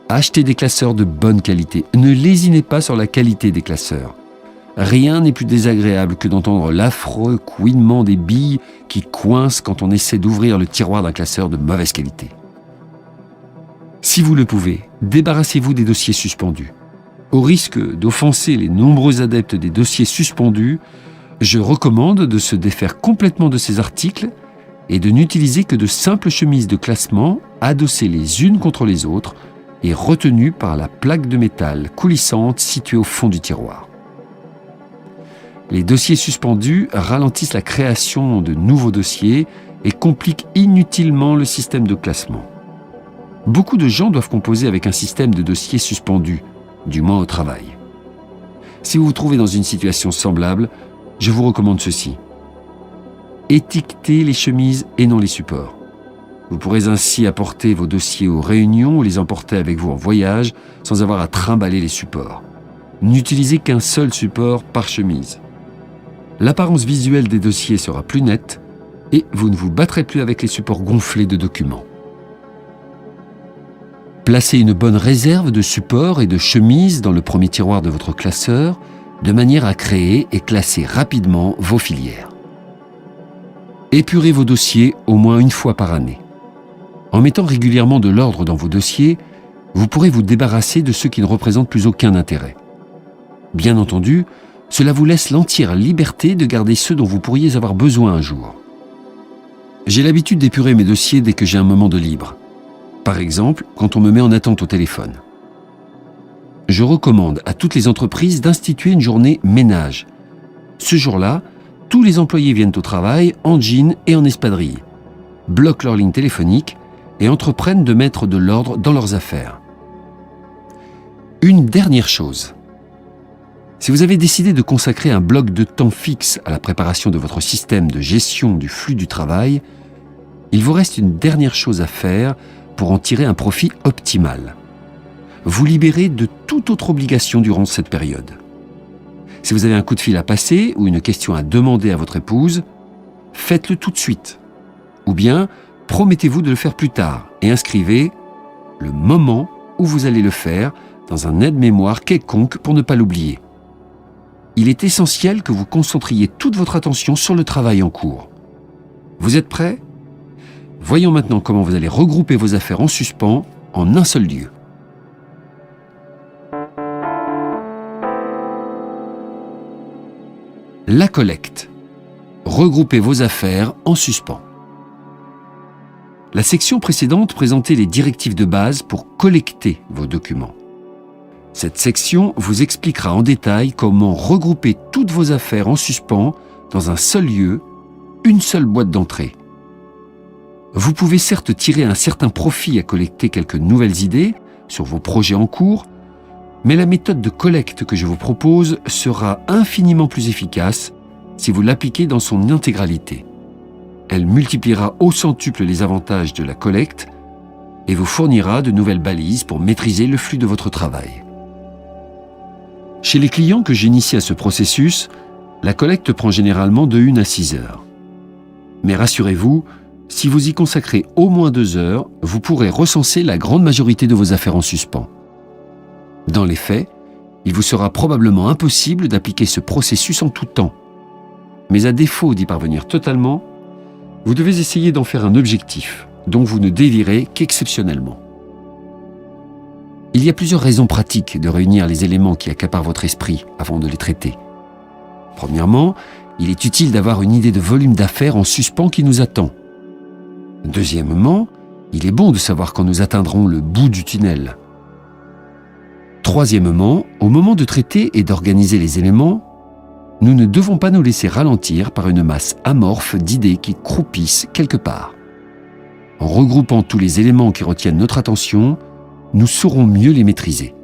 Achetez des classeurs de bonne qualité. Ne lésinez pas sur la qualité des classeurs. Rien n'est plus désagréable que d'entendre l'affreux couinement des billes qui coincent quand on essaie d'ouvrir le tiroir d'un classeur de mauvaise qualité. Si vous le pouvez, débarrassez-vous des dossiers suspendus. Au risque d'offenser les nombreux adeptes des dossiers suspendus, je recommande de se défaire complètement de ces articles et de n'utiliser que de simples chemises de classement adossées les unes contre les autres et retenues par la plaque de métal coulissante située au fond du tiroir. Les dossiers suspendus ralentissent la création de nouveaux dossiers et compliquent inutilement le système de classement. Beaucoup de gens doivent composer avec un système de dossiers suspendus, du moins au travail. Si vous vous trouvez dans une situation semblable, je vous recommande ceci. Étiquetez les chemises et non les supports. Vous pourrez ainsi apporter vos dossiers aux réunions ou les emporter avec vous en voyage sans avoir à trimballer les supports. N'utilisez qu'un seul support par chemise. L'apparence visuelle des dossiers sera plus nette et vous ne vous battrez plus avec les supports gonflés de documents. Placez une bonne réserve de supports et de chemises dans le premier tiroir de votre classeur, de manière à créer et classer rapidement vos filières. Épurez vos dossiers au moins une fois par année. En mettant régulièrement de l'ordre dans vos dossiers, Vous pourrez vous débarrasser de ceux qui ne représentent plus aucun intérêt. Bien entendu, cela vous laisse l'entière liberté de garder ceux dont vous pourriez avoir besoin un jour. J'ai l'habitude d'épurer mes dossiers dès que j'ai un moment de libre. Par exemple, quand on me met en attente au téléphone. Je recommande à toutes les entreprises d'instituer une journée ménage. Ce jour-là, tous les employés viennent au travail en jean et en espadrille, bloquent leur ligne téléphonique et entreprennent de mettre de l'ordre dans leurs affaires. Une dernière chose. Si vous avez décidé de consacrer un bloc de temps fixe à la préparation de votre système de gestion du flux du travail, il vous reste une dernière chose à faire pour en tirer un profit optimal. Vous libérer de toute autre obligation durant cette période. Si vous avez un coup de fil à passer ou une question à demander à votre épouse, faites-le tout de suite. Ou bien, promettez-vous de le faire plus tard et inscrivez le moment où vous allez le faire dans un aide-mémoire quelconque pour ne pas l'oublier. Il est essentiel que vous concentriez toute votre attention sur le travail en cours. Vous êtes prêts ? Voyons maintenant comment vous allez regrouper vos affaires en suspens en un seul lieu. La collecte. Regroupez vos affaires en suspens. La section précédente présentait les directives de base pour collecter vos documents. Cette section vous expliquera en détail comment regrouper toutes vos affaires en suspens dans un seul lieu, une seule boîte d'entrée. Vous pouvez certes tirer un certain profit à collecter quelques nouvelles idées sur vos projets en cours, mais la méthode de collecte que je vous propose sera infiniment plus efficace si vous l'appliquez dans son intégralité. Elle multipliera au centuple les avantages de la collecte et vous fournira de nouvelles balises pour maîtriser le flux de votre travail. Chez les clients que j'initie à ce processus, la collecte prend généralement de 1 à 6 heures. Mais rassurez-vous, si vous y consacrez au moins 2 heures, vous pourrez recenser la grande majorité de vos affaires en suspens. Dans les faits, il vous sera probablement impossible d'appliquer ce processus en tout temps. Mais à défaut d'y parvenir totalement, vous devez essayer d'en faire un objectif, dont vous ne dévierez qu'exceptionnellement. Il y a plusieurs raisons pratiques de réunir les éléments qui accaparent votre esprit avant de les traiter. Premièrement, il est utile d'avoir une idée de volume d'affaires en suspens qui nous attend. Deuxièmement, il est bon de savoir quand nous atteindrons le bout du tunnel. Troisièmement, au moment de traiter et d'organiser les éléments, nous ne devons pas nous laisser ralentir par une masse amorphe d'idées qui croupissent quelque part. En regroupant tous les éléments qui retiennent notre attention, nous saurons mieux les maîtriser.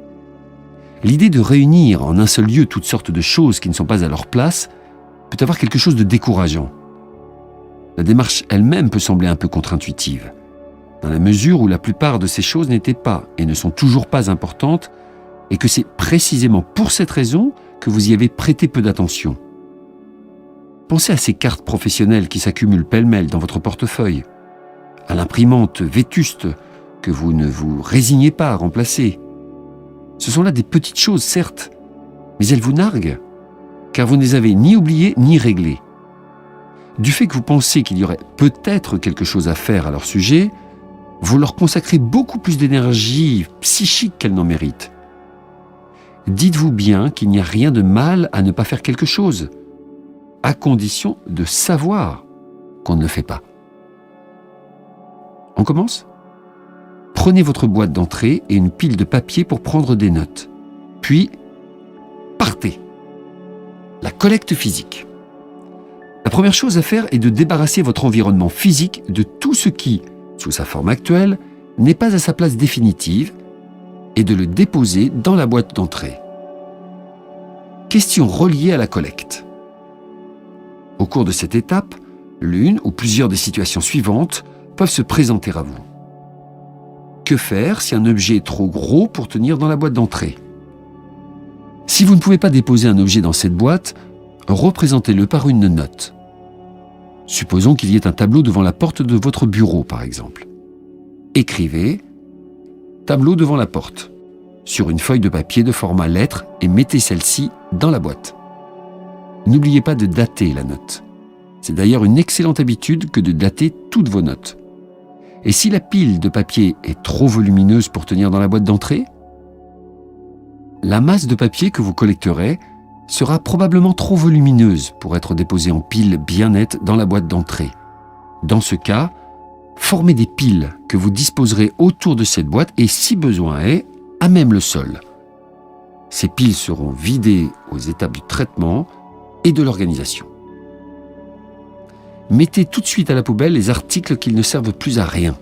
L'idée de réunir en un seul lieu toutes sortes de choses qui ne sont pas à leur place peut avoir quelque chose de décourageant. La démarche elle-même peut sembler un peu contre-intuitive, dans la mesure où la plupart de ces choses n'étaient pas et ne sont toujours pas importantes, et que c'est précisément pour cette raison que vous y avez prêté peu d'attention. Pensez à ces cartes professionnelles qui s'accumulent pêle-mêle dans votre portefeuille, à l'imprimante vétuste que vous ne vous résignez pas à remplacer. Ce sont là des petites choses, certes, mais elles vous narguent, car vous ne les avez ni oubliées ni réglées. Du fait que vous pensez qu'il y aurait peut-être quelque chose à faire à leur sujet, vous leur consacrez beaucoup plus d'énergie psychique qu'elles n'en méritent. Dites-vous bien qu'il n'y a rien de mal à ne pas faire quelque chose, à condition de savoir qu'on ne le fait pas. On commence ? Prenez votre boîte d'entrée et une pile de papier pour prendre des notes. Puis, partez. La collecte physique. La première chose à faire est de débarrasser votre environnement physique de tout ce qui, sous sa forme actuelle, n'est pas à sa place définitive et de le déposer dans la boîte d'entrée. Question reliée à la collecte. Au cours de cette étape, l'une ou plusieurs des situations suivantes peuvent se présenter à vous. Que faire si un objet est trop gros pour tenir dans la boîte d'entrée ? Si vous ne pouvez pas déposer un objet dans cette boîte, représentez-le par une note. Supposons qu'il y ait un tableau devant la porte de votre bureau, par exemple. Écrivez « Tableau devant la porte » sur une feuille de papier de format lettre et mettez celle-ci dans la boîte. N'oubliez pas de dater la note. C'est d'ailleurs une excellente habitude que de dater toutes vos notes. Et si la pile de papier est trop volumineuse pour tenir dans la boîte d'entrée, la masse de papier que vous collecterez sera probablement trop volumineuse pour être déposée en piles bien nettes dans la boîte d'entrée. Dans ce cas, formez des piles que vous disposerez autour de cette boîte et, si besoin est, à même le sol. Ces piles seront vidées aux étapes du traitement et de l'organisation. Mettez tout de suite à la poubelle les articles qui ne servent plus à rien.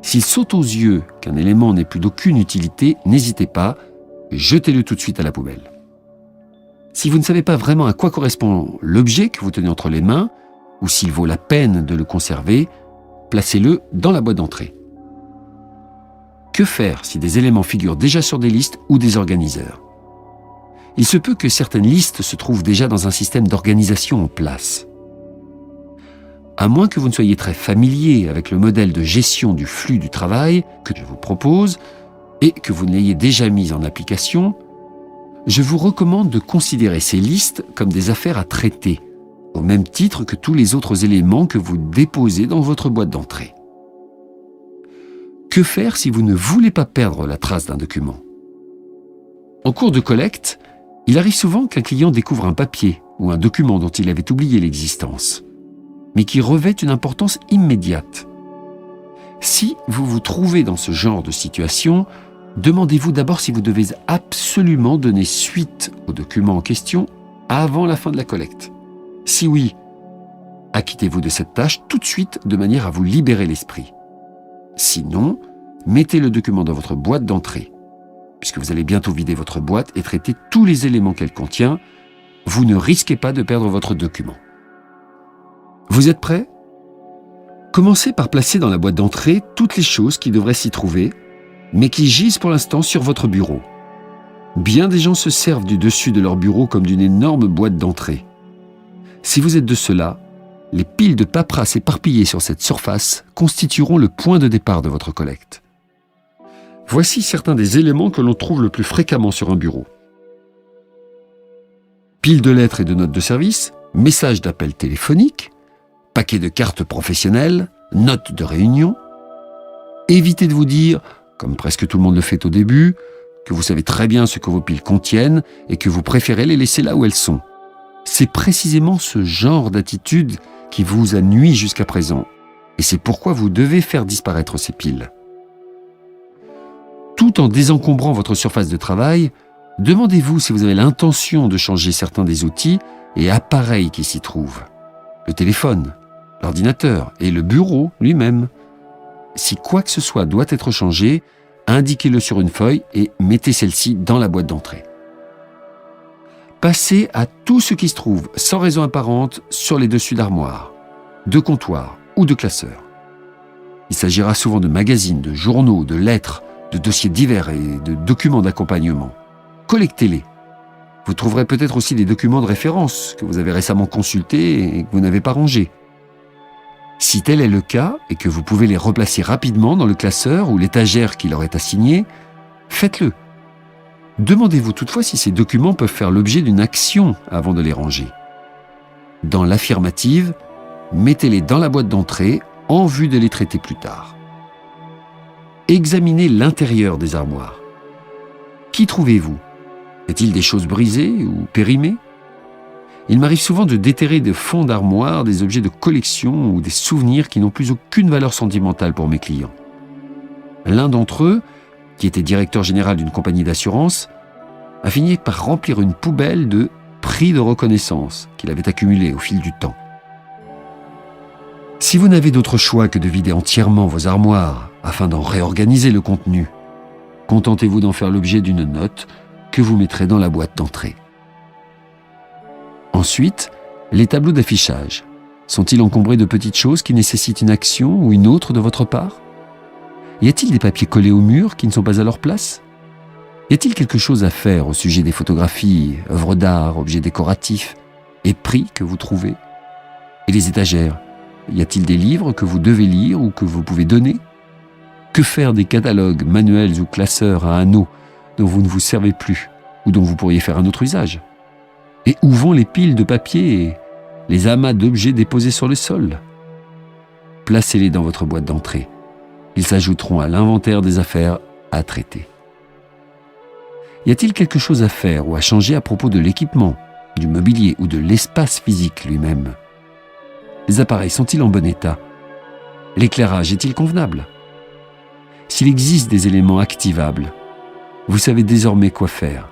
S'il saute aux yeux qu'un élément n'est plus d'aucune utilité, n'hésitez pas, jetez-le tout de suite à la poubelle. Si vous ne savez pas vraiment à quoi correspond l'objet que vous tenez entre les mains, ou s'il vaut la peine de le conserver, placez-le dans la boîte d'entrée. Que faire si des éléments figurent déjà sur des listes ou des organiseurs? Il se peut que certaines listes se trouvent déjà dans un système d'organisation en place. À moins que vous ne soyez très familier avec le modèle de gestion du flux du travail que je vous propose et que vous ne l'ayez déjà mis en application, je vous recommande de considérer ces listes comme des affaires à traiter, au même titre que tous les autres éléments que vous déposez dans votre boîte d'entrée. Que faire si vous ne voulez pas perdre la trace d'un document? En cours de collecte, il arrive souvent qu'un client découvre un papier ou un document dont il avait oublié l'existence, mais qui revêt une importance immédiate. Si vous vous trouvez dans ce genre de situation, demandez-vous d'abord si vous devez absolument donner suite au document en question avant la fin de la collecte. Si oui, acquittez-vous de cette tâche tout de suite de manière à vous libérer l'esprit. Sinon, mettez le document dans votre boîte d'entrée. Puisque vous allez bientôt vider votre boîte et traiter tous les éléments qu'elle contient, vous ne risquez pas de perdre votre document. Vous êtes prêts? Commencez par placer dans la boîte d'entrée toutes les choses qui devraient s'y trouver, mais qui gisent pour l'instant sur votre bureau. Bien des gens se servent du dessus de leur bureau comme d'une énorme boîte d'entrée. Si vous êtes de ceux-là, les piles de paperasse éparpillées sur cette surface constitueront le point de départ de votre collecte. Voici certains des éléments que l'on trouve le plus fréquemment sur un bureau. Piles de lettres et de notes de service, messages d'appel téléphonique, paquets de cartes professionnelles, notes de réunion. Évitez de vous dire, comme presque tout le monde le fait au début, que vous savez très bien ce que vos piles contiennent et que vous préférez les laisser là où elles sont. C'est précisément ce genre d'attitude qui vous a nui jusqu'à présent, et c'est pourquoi vous devez faire disparaître ces piles. Tout en désencombrant votre surface de travail, demandez-vous si vous avez l'intention de changer certains des outils et appareils qui s'y trouvent. Le téléphone, l'ordinateur et le bureau lui-même. Si quoi que ce soit doit être changé, indiquez-le sur une feuille et mettez celle-ci dans la boîte d'entrée. Passez à tout ce qui se trouve, sans raison apparente, sur les dessus d'armoires, de comptoirs ou de classeurs. Il s'agira souvent de magazines, de journaux, de lettres, de dossiers divers et de documents d'accompagnement. Collectez-les. Vous trouverez peut-être aussi des documents de référence que vous avez récemment consultés et que vous n'avez pas rangés. Si tel est le cas et que vous pouvez les replacer rapidement dans le classeur ou l'étagère qui leur est assignée, faites-le. Demandez-vous toutefois si ces documents peuvent faire l'objet d'une action avant de les ranger. Dans l'affirmative, mettez-les dans la boîte d'entrée en vue de les traiter plus tard. Examinez l'intérieur des armoires. Qu'y trouvez-vous? Y a-t-il des choses brisées ou périmées? Il m'arrive souvent de déterrer de fonds d'armoire des objets de collection ou des souvenirs qui n'ont plus aucune valeur sentimentale pour mes clients. L'un d'entre eux, qui était directeur général d'une compagnie d'assurance, a fini par remplir une poubelle de prix de reconnaissance qu'il avait accumulés au fil du temps. Si vous n'avez d'autre choix que de vider entièrement vos armoires afin d'en réorganiser le contenu, contentez-vous d'en faire l'objet d'une note que vous mettrez dans la boîte d'entrée. Ensuite, les tableaux d'affichage. Sont-ils encombrés de petites choses qui nécessitent une action ou une autre de votre part? Y a-t-il des papiers collés au mur qui ne sont pas à leur place? Y a-t-il quelque chose à faire au sujet des photographies, œuvres d'art, objets décoratifs et prix que vous trouvez? Et les étagères? Y a-t-il des livres que vous devez lire ou que vous pouvez donner? Que faire des catalogues, manuels ou classeurs à anneaux dont vous ne vous servez plus ou dont vous pourriez faire un autre usage? Et où vont les piles de papier et les amas d'objets déposés sur le sol? Placez-les dans votre boîte d'entrée Ils s'ajouteront à l'inventaire des affaires à traiter. Y a-t-il quelque chose à faire ou à changer à propos de l'équipement, du mobilier ou de l'espace physique lui-même? Les appareils sont-ils en bon état? L'éclairage est-il convenable? S'il existe des éléments activables, vous savez désormais quoi faire.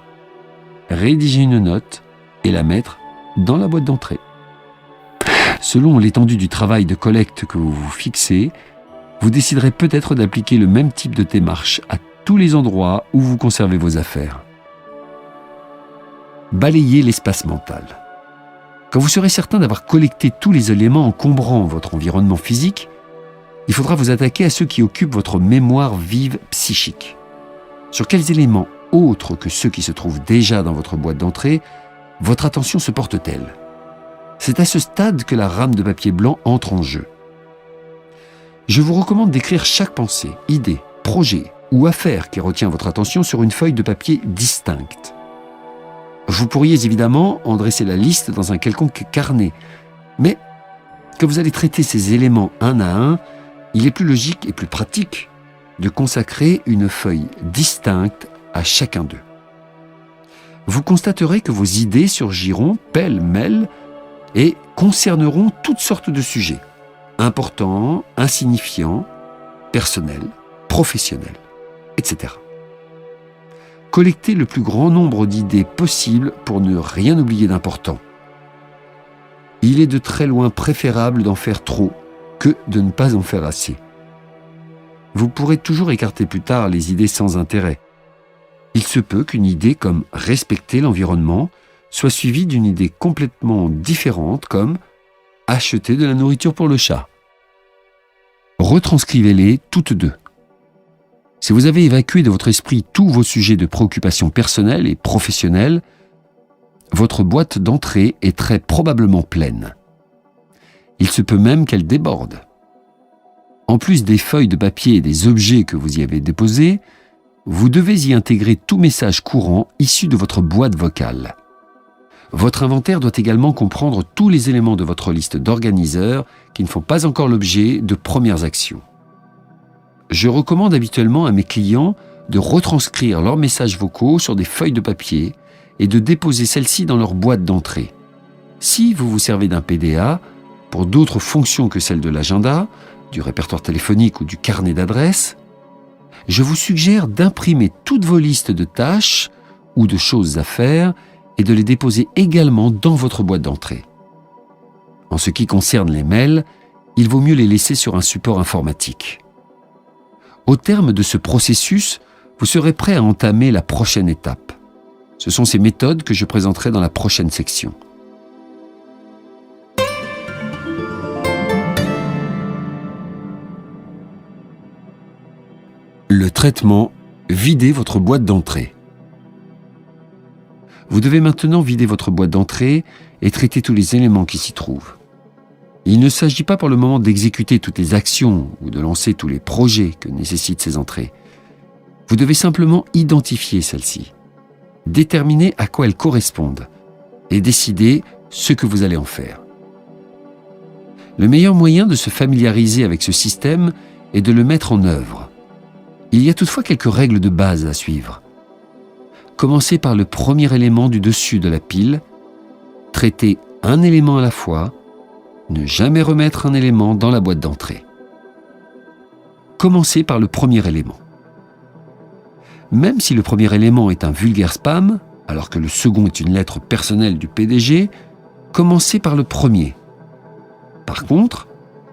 Rédiger une note et la mettre dans la boîte d'entrée. Selon l'étendue du travail de collecte que vous vous fixez, vous déciderez peut-être d'appliquer le même type de démarche à tous les endroits où vous conservez vos affaires. Balayez l'espace mental. Quand vous serez certain d'avoir collecté tous les éléments encombrant votre environnement physique, il faudra vous attaquer à ceux qui occupent votre mémoire vive psychique. Sur quels éléments autres que ceux qui se trouvent déjà dans votre boîte d'entrée, votre attention se porte-t-elle? C'est à ce stade que la rame de papier blanc entre en jeu. Je vous recommande d'écrire chaque pensée, idée, projet ou affaire qui retient votre attention sur une feuille de papier distincte. Vous pourriez évidemment en dresser la liste dans un quelconque carnet, mais que vous allez traiter ces éléments un à un, il est plus logique et plus pratique de consacrer une feuille distincte à chacun d'eux. Vous constaterez que vos idées surgiront pêle-mêle et concerneront toutes sortes de sujets, importants, insignifiants, personnels, professionnels, etc. Collectez le plus grand nombre d'idées possible pour ne rien oublier d'important. Il est de très loin préférable d'en faire trop que de ne pas en faire assez. Vous pourrez toujours écarter plus tard les idées sans intérêt. Il se peut qu'une idée comme respecter l'environnement soit suivie d'une idée complètement différente comme acheter de la nourriture pour le chat. Retranscrivez-les toutes deux. Si vous avez évacué de votre esprit tous vos sujets de préoccupation personnelle et professionnelle, votre boîte d'entrée est très probablement pleine. Il se peut même qu'elle déborde. En plus des feuilles de papier et des objets que vous y avez déposés, vous devez y intégrer tout message courant issu de votre boîte vocale. Votre inventaire doit également comprendre tous les éléments de votre liste d'organiseurs qui ne font pas encore l'objet de premières actions. Je recommande habituellement à mes clients de retranscrire leurs messages vocaux sur des feuilles de papier et de déposer celles-ci dans leur boîte d'entrée. Si vous vous servez d'un PDA, pour d'autres fonctions que celles de l'agenda, du répertoire téléphonique ou du carnet d'adresses, je vous suggère d'imprimer toutes vos listes de tâches ou de choses à faire et de les déposer également dans votre boîte d'entrée. En ce qui concerne les mails, il vaut mieux les laisser sur un support informatique. Au terme de ce processus, vous serez prêt à entamer la prochaine étape. Ce sont ces méthodes que je présenterai dans la prochaine section. Le traitement « Videz votre boîte d'entrée ». Vous devez maintenant vider votre boîte d'entrée et traiter tous les éléments qui s'y trouvent. Il ne s'agit pas pour le moment d'exécuter toutes les actions ou de lancer tous les projets que nécessitent ces entrées. Vous devez simplement identifier celles-ci, déterminer à quoi elles correspondent et décider ce que vous allez en faire. Le meilleur moyen de se familiariser avec ce système est de le mettre en œuvre. Il y a toutefois quelques règles de base à suivre. Commencez par le premier élément du dessus de la pile, traitez un élément à la fois, ne jamais remettre un élément dans la boîte d'entrée. Commencez par le premier élément. Même si le premier élément est un vulgaire spam, alors que le second est une lettre personnelle du PDG, commencez par le premier. Par contre,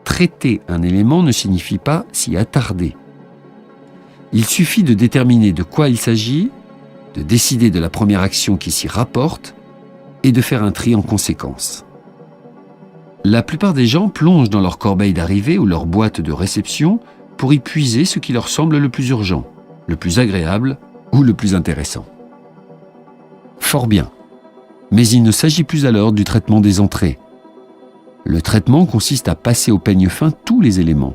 traiter un élément ne signifie pas s'y attarder. Il suffit de déterminer de quoi il s'agit, de décider de la première action qui s'y rapporte et de faire un tri en conséquence. La plupart des gens plongent dans leur corbeille d'arrivée ou leur boîte de réception pour y puiser ce qui leur semble le plus urgent, le plus agréable ou le plus intéressant. Fort bien, mais il ne s'agit plus alors du traitement des entrées. Le traitement consiste à passer au peigne fin tous les éléments,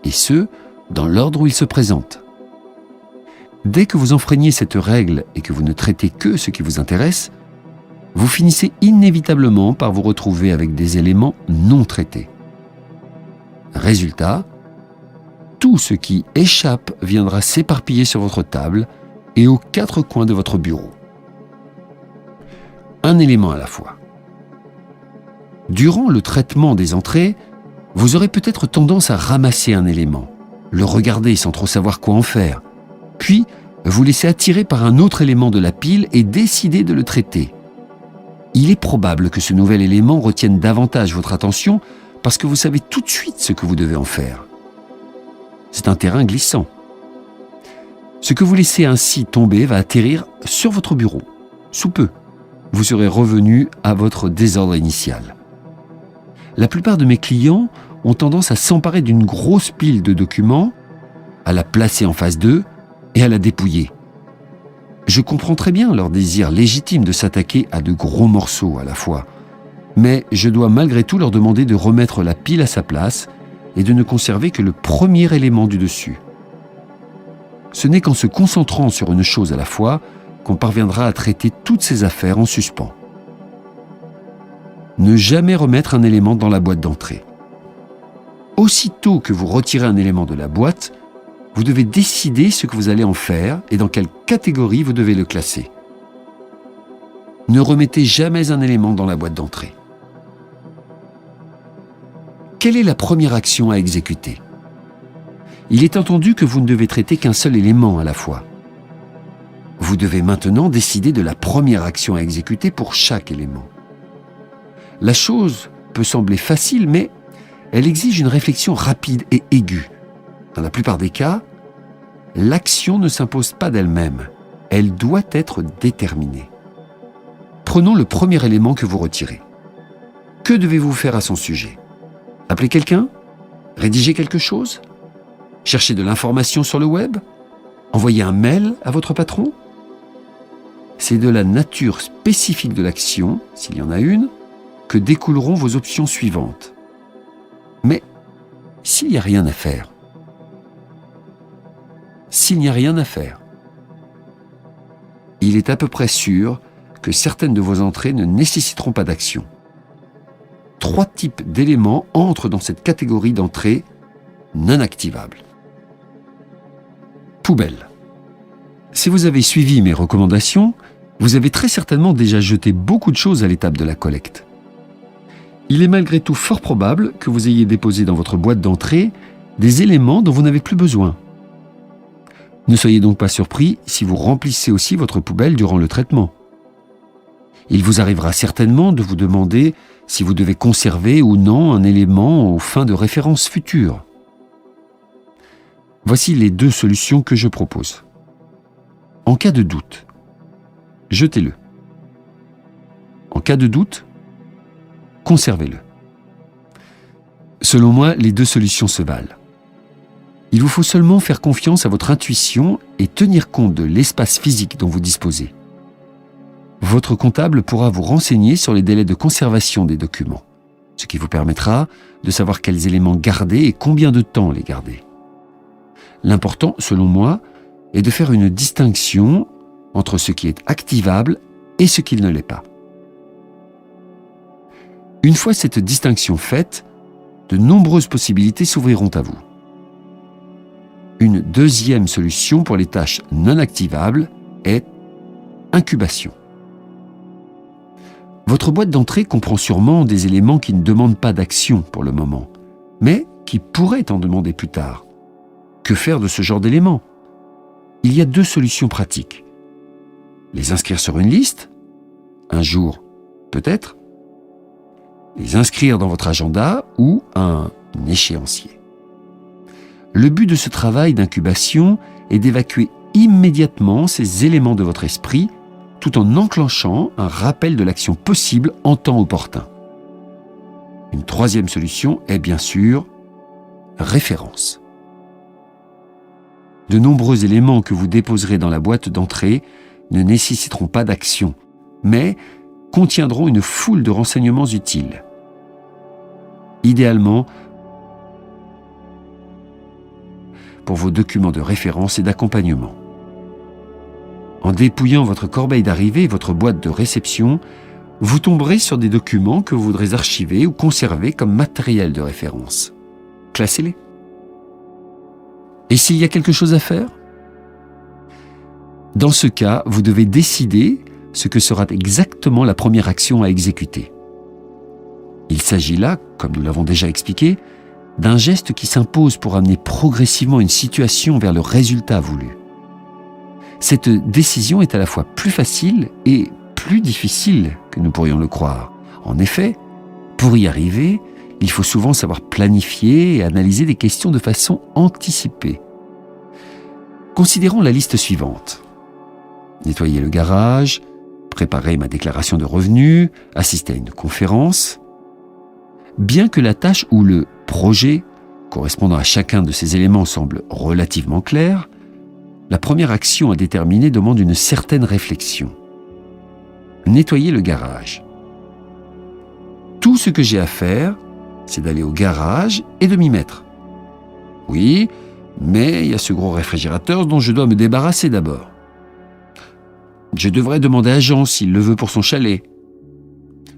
et ce, dans l'ordre où ils se présentent. Dès que vous enfreignez cette règle et que vous ne traitez que ce qui vous intéresse, vous finissez inévitablement par vous retrouver avec des éléments non traités. Résultat, tout ce qui échappe viendra s'éparpiller sur votre table et aux 4 coins de votre bureau. Un élément à la fois. Durant le traitement des entrées, vous aurez peut-être tendance à ramasser un élément, le regarder sans trop savoir quoi en faire, puis vous laisser attirer par un autre élément de la pile et décider de le traiter. Il est probable que ce nouvel élément retienne davantage votre attention parce que vous savez tout de suite ce que vous devez en faire. C'est un terrain glissant. Ce que vous laissez ainsi tomber va atterrir sur votre bureau. Sous peu, vous serez revenu à votre désordre initial. La plupart de mes clients ont tendance à s'emparer d'une grosse pile de documents, à la placer en face d'eux et à la dépouiller. Je comprends très bien leur désir légitime de s'attaquer à de gros morceaux à la fois, mais je dois malgré tout leur demander de remettre la pile à sa place et de ne conserver que le premier élément du dessus. Ce n'est qu'en se concentrant sur une chose à la fois qu'on parviendra à traiter toutes ces affaires en suspens. Ne jamais remettre un élément dans la boîte d'entrée. Aussitôt que vous retirez un élément de la boîte, vous devez décider ce que vous allez en faire et dans quelle catégorie vous devez le classer. Ne remettez jamais un élément dans la boîte d'entrée. Quelle est la première action à exécuter ? Il est entendu que vous ne devez traiter qu'un seul élément à la fois. Vous devez maintenant décider de la première action à exécuter pour chaque élément. La chose peut sembler facile, mais elle exige une réflexion rapide et aiguë. Dans la plupart des cas, l'action ne s'impose pas d'elle-même. Elle doit être déterminée. Prenons le premier élément que vous retirez. Que devez-vous faire à son sujet ? Appeler quelqu'un ? Rédiger quelque chose ? Chercher de l'information sur le web ? Envoyer un mail à votre patron ? C'est de la nature spécifique de l'action, s'il y en a une, que découleront vos options suivantes. Mais s'il n'y a rien à faire, il est à peu près sûr que certaines de vos entrées ne nécessiteront pas d'action. 3 types d'éléments entrent dans cette catégorie d'entrées non activables. Poubelle. Si vous avez suivi mes recommandations, vous avez très certainement déjà jeté beaucoup de choses à l'étape de la collecte. Il est malgré tout fort probable que vous ayez déposé dans votre boîte d'entrée des éléments dont vous n'avez plus besoin. Ne soyez donc pas surpris si vous remplissez aussi votre poubelle durant le traitement. Il vous arrivera certainement de vous demander si vous devez conserver ou non un élément aux fins de référence futures. Voici les 2 solutions que je propose. En cas de doute, jetez-le. En cas de doute, conservez-le. Selon moi, les 2 solutions se valent. Il vous faut seulement faire confiance à votre intuition et tenir compte de l'espace physique dont vous disposez. Votre comptable pourra vous renseigner sur les délais de conservation des documents, ce qui vous permettra de savoir quels éléments garder et combien de temps les garder. L'important, selon moi, est de faire une distinction entre ce qui est activable et ce qui ne l'est pas. Une fois cette distinction faite, de nombreuses possibilités s'ouvriront à vous. Une deuxième solution pour les tâches non activables est incubation. Votre boîte d'entrée comprend sûrement des éléments qui ne demandent pas d'action pour le moment, mais qui pourraient en demander plus tard. Que faire de ce genre d'éléments ? Il y a 2 solutions pratiques. Les inscrire sur une liste, un jour peut-être, les inscrire dans votre agenda ou un échéancier. Le but de ce travail d'incubation est d'évacuer immédiatement ces éléments de votre esprit tout en enclenchant un rappel de l'action possible en temps opportun. Une 3e solution est bien sûr référence. De nombreux éléments que vous déposerez dans la boîte d'entrée ne nécessiteront pas d'action, mais contiendront une foule de renseignements utiles. Idéalement, pour vos documents de référence et d'accompagnement. En dépouillant votre corbeille d'arrivée et votre boîte de réception, vous tomberez sur des documents que vous voudrez archiver ou conserver comme matériel de référence. Classez-les. Et s'il y a quelque chose à faire? Dans ce cas, vous devez décider ce que sera exactement la première action à exécuter. Il s'agit là, comme nous l'avons déjà expliqué, d'un geste qui s'impose pour amener progressivement une situation vers le résultat voulu. Cette décision est à la fois plus facile et plus difficile que nous pourrions le croire. En effet, pour y arriver, il faut souvent savoir planifier et analyser des questions de façon anticipée. Considérons la liste suivante. Nettoyer le garage, préparer ma déclaration de revenus, assister à une conférence. Bien que la tâche ou le projet correspondant à chacun de ces éléments semble relativement clair, la première action à déterminer demande une certaine réflexion. Nettoyer le garage. Tout ce que j'ai à faire, c'est d'aller au garage et de m'y mettre. Oui, mais il y a ce gros réfrigérateur dont je dois me débarrasser d'abord. Je devrais demander à Jean s'il le veut pour son chalet.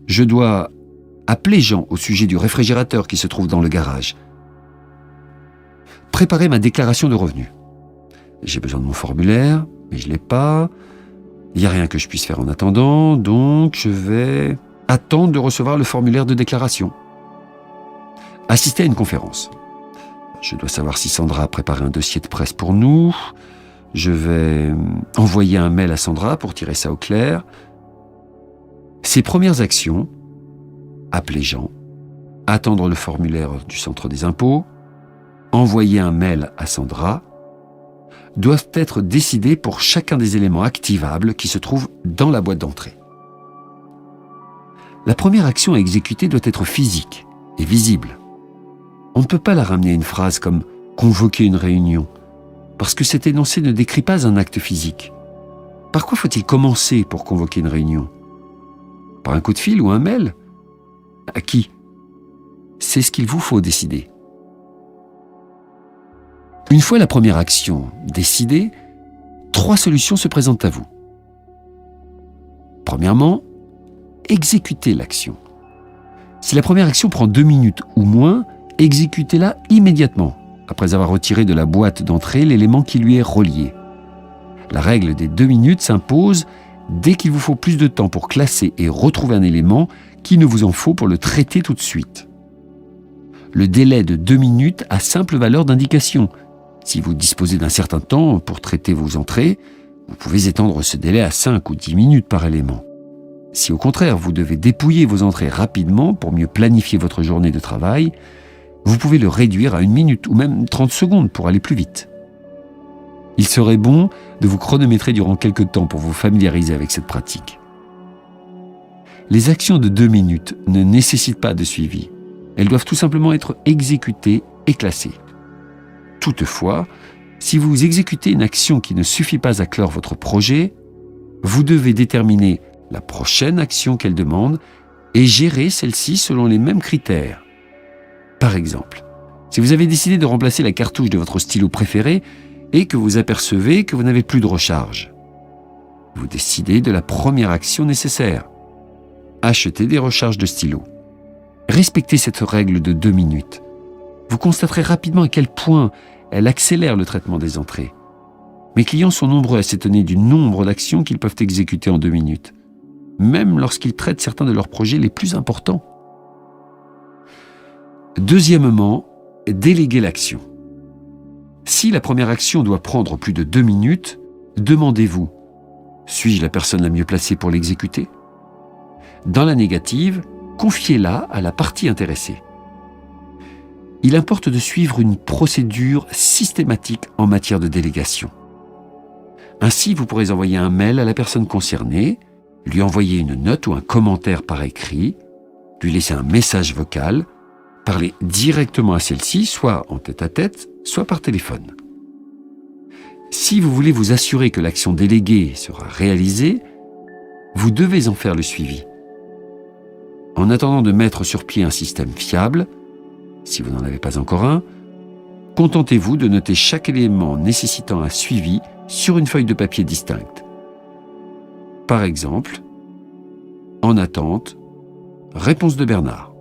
Je dois appeler Jean au sujet du réfrigérateur qui se trouve dans le garage. Préparer ma déclaration de revenus. J'ai besoin de mon formulaire, mais je ne l'ai pas. Il n'y a rien que je puisse faire en attendant, donc je vais attendre de recevoir le formulaire de déclaration. Assister à une conférence. Je dois savoir si Sandra a préparé un dossier de presse pour nous. Je vais envoyer un mail à Sandra pour tirer ça au clair. Ces premières actions, appeler Jean, attendre le formulaire du centre des impôts, envoyer un mail à Sandra, doivent être décidées pour chacun des éléments activables qui se trouvent dans la boîte d'entrée. La première action à exécuter doit être physique et visible. On ne peut pas la ramener à une phrase comme « convoquer une réunion », parce que cet énoncé ne décrit pas un acte physique. Par quoi faut-il commencer pour convoquer une réunion? Par un coup de fil ou un mail? À qui? C'est ce qu'il vous faut décider. Une fois la première action décidée, 3 solutions se présentent à vous. Premièrement, exécutez l'action. Si la première action prend 2 minutes ou moins, exécutez-la immédiatement, après avoir retiré de la boîte d'entrée l'élément qui lui est relié. La règle des 2 minutes s'impose dès qu'il vous faut plus de temps pour classer et retrouver un élément qu'il ne vous en faut pour le traiter tout de suite. Le délai de 2 minutes a simple valeur d'indication. Si vous disposez d'un certain temps pour traiter vos entrées, vous pouvez étendre ce délai à 5 ou 10 minutes par élément. Si au contraire vous devez dépouiller vos entrées rapidement pour mieux planifier votre journée de travail, vous pouvez le réduire à 1 minute ou même 30 secondes pour aller plus vite. Il serait bon de vous chronométrer durant quelques temps pour vous familiariser avec cette pratique. Les actions de 2 minutes ne nécessitent pas de suivi. Elles doivent tout simplement être exécutées et classées. Toutefois, si vous exécutez une action qui ne suffit pas à clore votre projet, vous devez déterminer la prochaine action qu'elle demande et gérer celle-ci selon les mêmes critères. Par exemple, si vous avez décidé de remplacer la cartouche de votre stylo préféré et que vous apercevez que vous n'avez plus de recharge, vous décidez de la première action nécessaire. Achetez des recharges de stylo. Respectez cette règle de 2 minutes. Vous constaterez rapidement à quel point elle accélère le traitement des entrées. Mes clients sont nombreux à s'étonner du nombre d'actions qu'ils peuvent exécuter en 2 minutes, même lorsqu'ils traitent certains de leurs projets les plus importants. Deuxièmement, déléguer l'action. Si la première action doit prendre plus de 2 minutes, demandez-vous: suis-je la personne la mieux placée pour l'exécuter? Dans la négative, confiez-la à la partie intéressée. Il importe de suivre une procédure systématique en matière de délégation. Ainsi, vous pourrez envoyer un mail à la personne concernée, lui envoyer une note ou un commentaire par écrit, lui laisser un message vocal, parler directement à celle-ci, soit en tête-à-tête, soit par téléphone. Si vous voulez vous assurer que l'action déléguée sera réalisée, vous devez en faire le suivi. En attendant de mettre sur pied un système fiable, si vous n'en avez pas encore un, contentez-vous de noter chaque élément nécessitant un suivi sur une feuille de papier distincte. Par exemple, en attente, réponse de Bernard.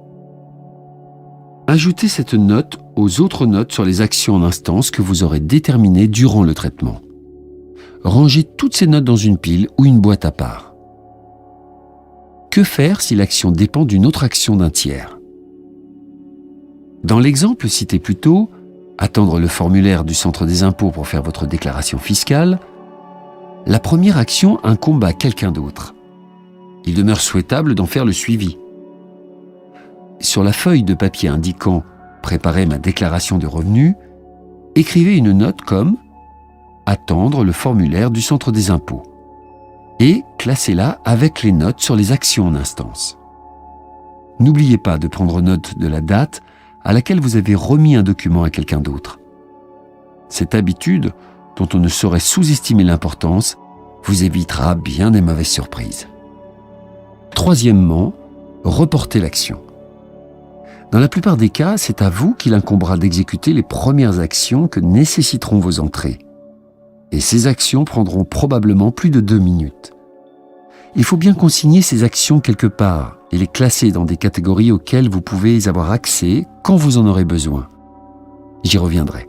Ajoutez cette note aux autres notes sur les actions en instance que vous aurez déterminées durant le traitement. Rangez toutes ces notes dans une pile ou une boîte à part. Que faire si l'action dépend d'une autre action d'un tiers? Dans l'exemple cité plus tôt, attendre le formulaire du Centre des impôts pour faire votre déclaration fiscale, la première action incombe à quelqu'un d'autre. Il demeure souhaitable d'en faire le suivi. Sur la feuille de papier indiquant « Préparer ma déclaration de revenus », écrivez une note comme « Attendre le formulaire du Centre des impôts » et classez-la avec les notes sur les actions en instance. N'oubliez pas de prendre note de la date à laquelle vous avez remis un document à quelqu'un d'autre. Cette habitude, dont on ne saurait sous-estimer l'importance, vous évitera bien des mauvaises surprises. Troisièmement, reportez l'action. Dans la plupart des cas, c'est à vous qu'il incombera d'exécuter les premières actions que nécessiteront vos entrées. Et ces actions prendront probablement plus de 2 minutes. Il faut bien consigner ces actions quelque part et les classer dans des catégories auxquelles vous pouvez avoir accès quand vous en aurez besoin. J'y reviendrai.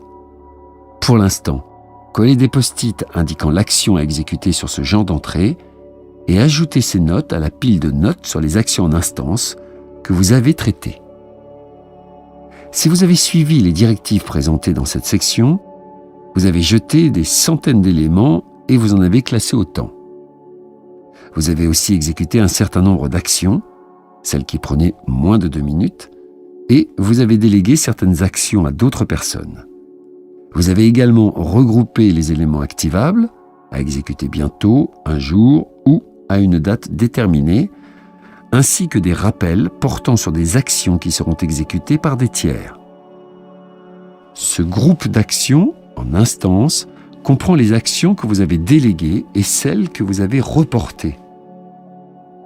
Pour l'instant, collez des post-it indiquant l'action à exécuter sur ce genre d'entrée et ajoutez ces notes à la pile de notes sur les actions en instance que vous avez traitées. Si vous avez suivi les directives présentées dans cette section, vous avez jeté des centaines d'éléments et vous en avez classé autant. Vous avez aussi exécuté un certain nombre d'actions, celles qui prenaient moins de 2 minutes, et vous avez délégué certaines actions à d'autres personnes. Vous avez également regroupé les éléments activables, à exécuter bientôt, un jour ou à une date déterminée, ainsi que des rappels portant sur des actions qui seront exécutées par des tiers. Ce groupe d'actions, en instance, comprend les actions que vous avez déléguées et celles que vous avez reportées.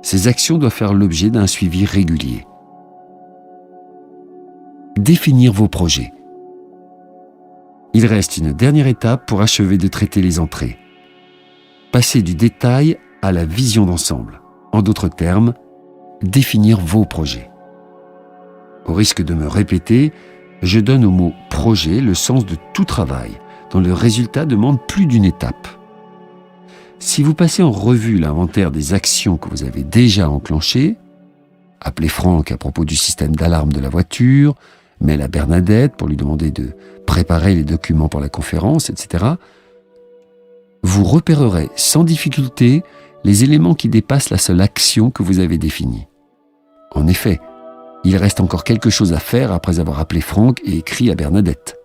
Ces actions doivent faire l'objet d'un suivi régulier. Définir vos projets. Il reste une dernière étape pour achever de traiter les entrées. Passer du détail à la vision d'ensemble. En d'autres termes, définir vos projets. Au risque de me répéter, je donne au mot « projet » le sens de tout travail, dont le résultat demande plus d'une étape. Si vous passez en revue l'inventaire des actions que vous avez déjà enclenchées, appelez Franck à propos du système d'alarme de la voiture, mail à Bernadette pour lui demander de préparer les documents pour la conférence, etc., vous repérerez sans difficulté les éléments qui dépassent la seule action que vous avez définie. En effet, il reste encore quelque chose à faire après avoir appelé Franck et écrit à Bernadette.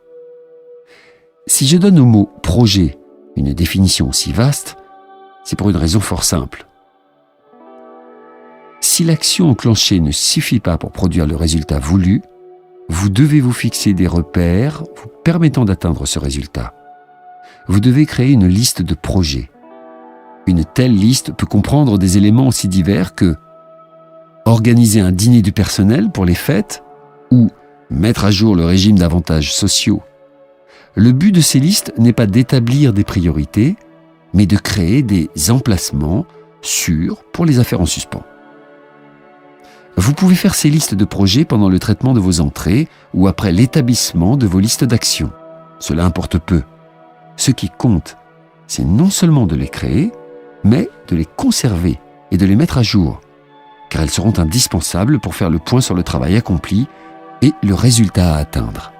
Si je donne au mot « projet » une définition aussi vaste, c'est pour une raison fort simple. Si l'action enclenchée ne suffit pas pour produire le résultat voulu, vous devez vous fixer des repères vous permettant d'atteindre ce résultat. Vous devez créer une liste de projets. Une telle liste peut comprendre des éléments aussi divers que organiser un dîner du personnel pour les fêtes ou mettre à jour le régime d'avantages sociaux. Le but de ces listes n'est pas d'établir des priorités, mais de créer des emplacements sûrs pour les affaires en suspens. Vous pouvez faire ces listes de projets pendant le traitement de vos entrées ou après l'établissement de vos listes d'actions. Cela importe peu. Ce qui compte, c'est non seulement de les créer, mais de les conserver et de les mettre à jour, car elles seront indispensables pour faire le point sur le travail accompli et le résultat à atteindre.